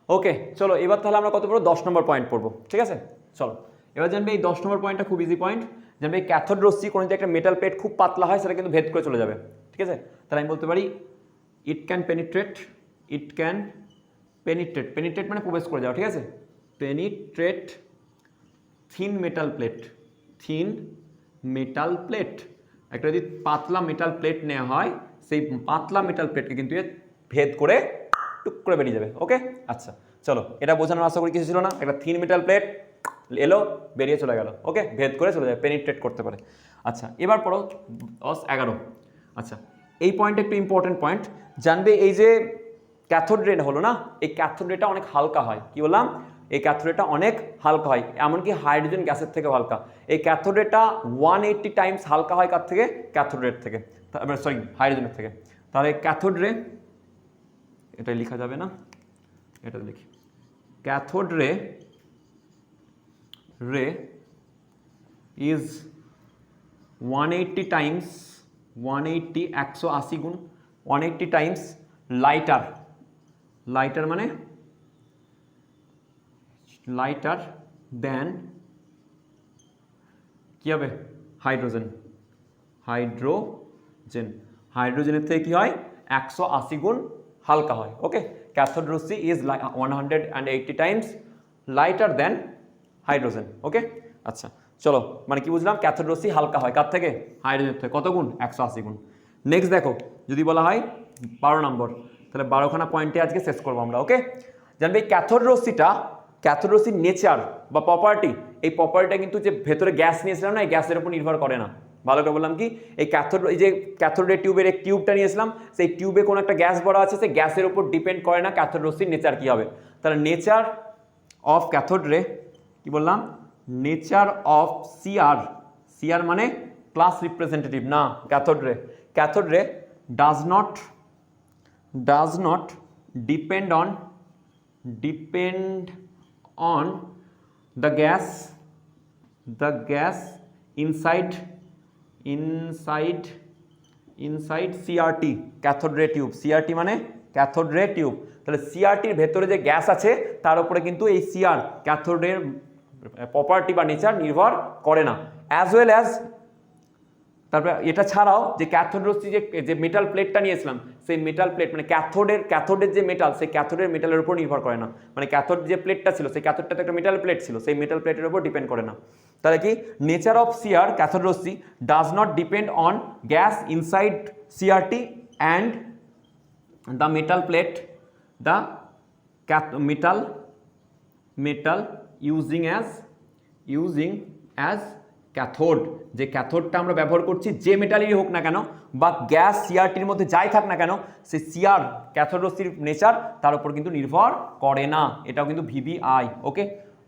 ওকে, চলো এবার তাহলে আমরা কত পড়বো? 10 নম্বর পয়েন্ট পড়বো। ঠিক আছে, চলো এবার জানবে এই 10 নম্বর পয়েন্টটা খুব ইজি পয়েন্ট। জানবে এই ক্যাথোড রশ্মি কোনো যদি একটা মেটাল প্লেট খুব পাতলা হয়, সেটা কিন্তু ভেদ করে চলে যাবে। ঠিক আছে, তাহলে আমি বলতে পারি it can penetrate, it can penetrate, penetrate মানে প্রবেশ করে যাওয়া। ঠিক আছে, penetrate thin metal plate, thin metal plate. একটা যদি পাতলা মেটাল প্লেট নেওয়া হয়, সেই পাতলা মেটাল প্লেটকে কিন্তু ভেদ করে টুক করে বেরিয়ে যাবে। ওকে, আচ্ছা চলো, এটা বোঝানোর আশা করি কিছু ছিল না। একটা থিন মেটাল প্লেট এলো, বেরিয়ে চলে গেল। ওকে, ভেদ করে চলে যাবে, পেনিট্রেট করতে পারে। আচ্ছা এবার পড়ো 11। আচ্ছা এই পয়েন্ট একটু ইম্পর্টেন্ট পয়েন্ট। জানবে এই যে ক্যাথোড রে হলো না, এই ক্যাথোড রেটা অনেক হালকা হয়। কি বললাম? এই ক্যাথোড রেটা অনেক হালকা হয়, এমনকি হাইড্রোজেন গ্যাসের থেকেও হালকা। এই ক্যাথোড রেটা 180 টাইমস হালকা হয় কার থেকে? ক্যাথোড রের থেকে, সরি হাইড্রোজেনের থেকে। তাহলে ক্যাথোড রে, এটা লেখা যাবে না, এটা লিখি। ক্যাথোড রে ইজ 180 টাইমস, 180 180 গুণ 180 টাইমস লাইটার, লাইটার মানে লাইটার দেন কি হবে? হাইড্রোজেন, হাইড্রোজেন, হাইড্রোজেনের থেকে কি হয়? 180 গুণ হালকা হয়। ওকে, ক্যাথোড রশ্মি is 180 times lighter than hydrogen. Okay, আচ্ছা চলো, মানে কি বুঝলাম? ক্যাথোড রশ্মি হালকা হয় কার থেকে? হাইড্রোজেনের থেকে। কত গুণ? 180 গুণ। নেক্সট দেখো, যদি বলা হয় 12 নম্বর, তাহলে 12খানা পয়েন্টে আজকে শেষ করবো আমরা। ওকে, জানবে এই ক্যাথোড রশ্মিটা, ক্যাথোড রশ্মির নেচার বা প্রপার্টি, এই প্রপার্টিটা কিন্তু যে ভেতরে গ্যাস নিয়েছিলাম না, এই গ্যাসের উপর নির্ভর করে না। ভালো করে বললাম কি, এই ক্যাথোড, এই যে ক্যাথোডের টিউবের এই টিউবটা নিয়েছিলাম, সেই টিউবে কোনো একটা গ্যাস ভরা আছে, সেই গ্যাসের উপর ডিপেন্ড করে না ক্যাথোড রশ্মির নেচার কী হবে। তাহলে নেচার অফ ক্যাথোড রে, কি বললাম? নেচার অফ সিআর, সিআর মানে ক্লাস রিপ্রেজেন্টেটিভ না, cathode ray, cathode ray does not depend on the gas inside CRT, cathode ray tube। CRT মানে cathode ray tube। তাহলে CRTর ভেতরে যে গ্যাস আছে, তার উপরে কিন্তু এই CR ক্যাথোডের প্রপার্টি বা নেচার নির্ভর করে না। অ্যাজ ওয়েল অ্যাজ, তারপরে এটা ছাড়াও যে ক্যাথোড রশ্মি যে মেটাল প্লেটটা নিয়েছিলাম, সেই মেটাল প্লেট মানে ক্যাথোডের যে মেটাল, সেই ক্যাথোডের মেটালের উপর নির্ভর করে না। মানে ক্যাথোড যে প্লেটটা ছিল, সেই ক্যাথোডটা তো একটা মেটাল প্লেট ছিল, সেই মেটাল প্লেটের উপর ডিপেন্ড করে না। তাহলে কি, nature of CR cathode Rashmi does not depend on gas inside CRT and the metal plate, the metal using as cathode. যে ক্যাথোডটা আমরা ব্যবহার করছি, যে মেটালেরই হোক না কেন বা গ্যাস সিআরটির মধ্যে যাই থাক না কেন, সেই সিআর ক্যাথোড রশ্মির নেচার তার উপর কিন্তু নির্ভর করে না। এটাও কিন্তু ভিভিআই। ওকে,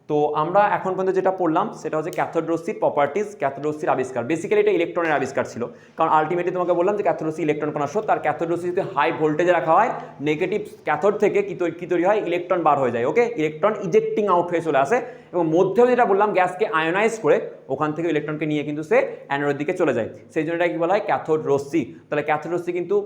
তো তো আমরা এখন পর্যন্ত যেটা পড়লাম সেটা হচ্ছে ক্যাথোড রশ্মির প্রপার্টিজ, ক্যাথোড রশ্মির আবিষ্কার। বেসিক্যালি এটা ইলেকট্রনের আবিষ্কার ছিল, কারণ আলটিমেটলি তোমাকে বললাম যে ক্যাথোড রশ্মি ইলেকট্রন কণা স্রোত, তার ক্যাথোড রশ্মি যদি হাই ভোল্টেজে রাখা হয় নেগেটিভ ক্যাথোড থেকে কি তৈরি হয়, ইলেকট্রন বার হয়ে যায়, ওকে, ইলেকট্রন ইজেক্টিং আউট হয়ে চলে আসে, এবং মধ্যেও যেটা বললাম গ্যাসকে আয়োনাইজ করে ওখান থেকে ইলেকট্রনকে নিয়ে কিন্তু সে অ্যানোডের দিকে চলে যায়, সেই জন্য এটা কি বলা হয় ক্যাথোড রশ্মি। তাহলে ক্যাথোড রশ্মি কিন্তু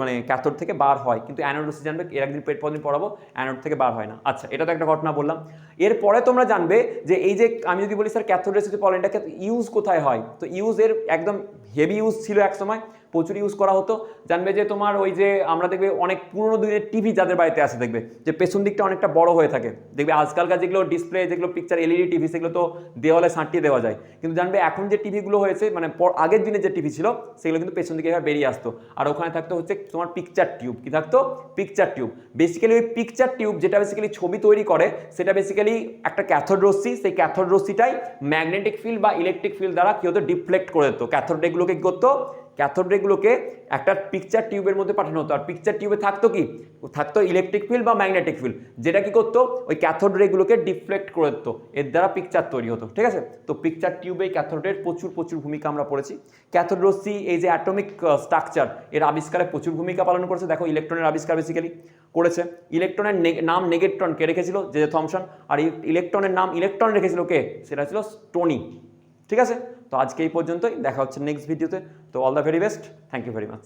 মানে ক্যাথোড থেকে বার হয়, কিন্তু অ্যানোড রশ্মি জানবে এর একদিন পরদিন পড়াবো, অ্যানোড থেকে বার হয় না। আচ্ছা, এটা তো একটা ঘটনা বললাম। এরপরে তোমরা জানবে যে এই যে আমি যদি বলি স্যার ক্যাথোড রশ্মি পলিনটাকে ইউজ কোথায় হয়, তো ইউজ এর একদম হেভি ইউজ ছিল এক সময়, প্রচুর ইউজ করা হতো। জানবে যে তোমার ওই যে আমরা দেখবে অনেক পুরোনো দিনের টিভি যাদের বাড়িতে আছে দেখবে যে পেছন দিকটা অনেকটা বড় হয়ে থাকে, দেখবে আজকালকার যেগুলো ডিসপ্লে যেগুলো পিকচার এলইডি টিভি সেগুলো তো দেওয়ালে সাঁটিয়ে দেওয়া যায়, কিন্তু জানবে এখন যে টিভিগুলো হয়েছে মানে আগের দিনে যে টিভি ছিল সেগুলো কিন্তু পেছন দিকে এভাবে বেরিয়ে আসতো, আর ওখানে থাকতো হচ্ছে তোমার পিকচার টিউব। কি থাকতো? Picture tube. বেসিক্যালি ওই পিকচার টিউব যেটা বেসিক্যালি ছবি তৈরি করে সেটা বেসিক্যালি একটা ক্যাথোড রশ্মি, সেই ক্যাথোড রশ্মিটাই ম্যাগনেটিক ফিল্ড বা ইলেকট্রিক ফিল্ড দ্বারা কি হতো, ডিফ্লেক্ট করে দিত। ক্যাথোড রেগুলোকে কি করতো, ক্যাথোড রেগুলোকে একটা পিকচার টিউবের মধ্যে পাঠানো হতো, আর পিকচার টিউবে থাকতো কি, থাকতো ইলেকট্রিক ফিল্ড বা ম্যাগনেটিক ফিল্ড, যেটা কি করতো ওই ক্যাথোড রেগুলোকে ডিফ্লেক্ট করে দিত, এর দ্বারা পিকচার তৈরি হতো। ঠিক আছে, তো পিকচার টিউবে ক্যাথোডের প্রচুর ভূমিকা আমরা পড়েছি। ক্যাথোড রশ্মি এই যে অ্যাটমিক স্ট্রাকচার এর আবিষ্কারে প্রচুর ভূমিকা পালন করেছে। দেখো ইলেকট্রনের আবিষ্কার বেসিক্যালি করেছে। ইলেকট্রনের নাম নেগেট্রন কে রেখেছিল, জে থমসন, আর ইলেকট্রনের নাম ইলেকট্রন রেখেছিল কে, সেটা ছিল স্টোনি। ঠিক আছে, তো আজকে এই পর্যন্তই, দেখা হচ্ছে নেক্সট ভিডিওতে। তো all the very best, thank you very much.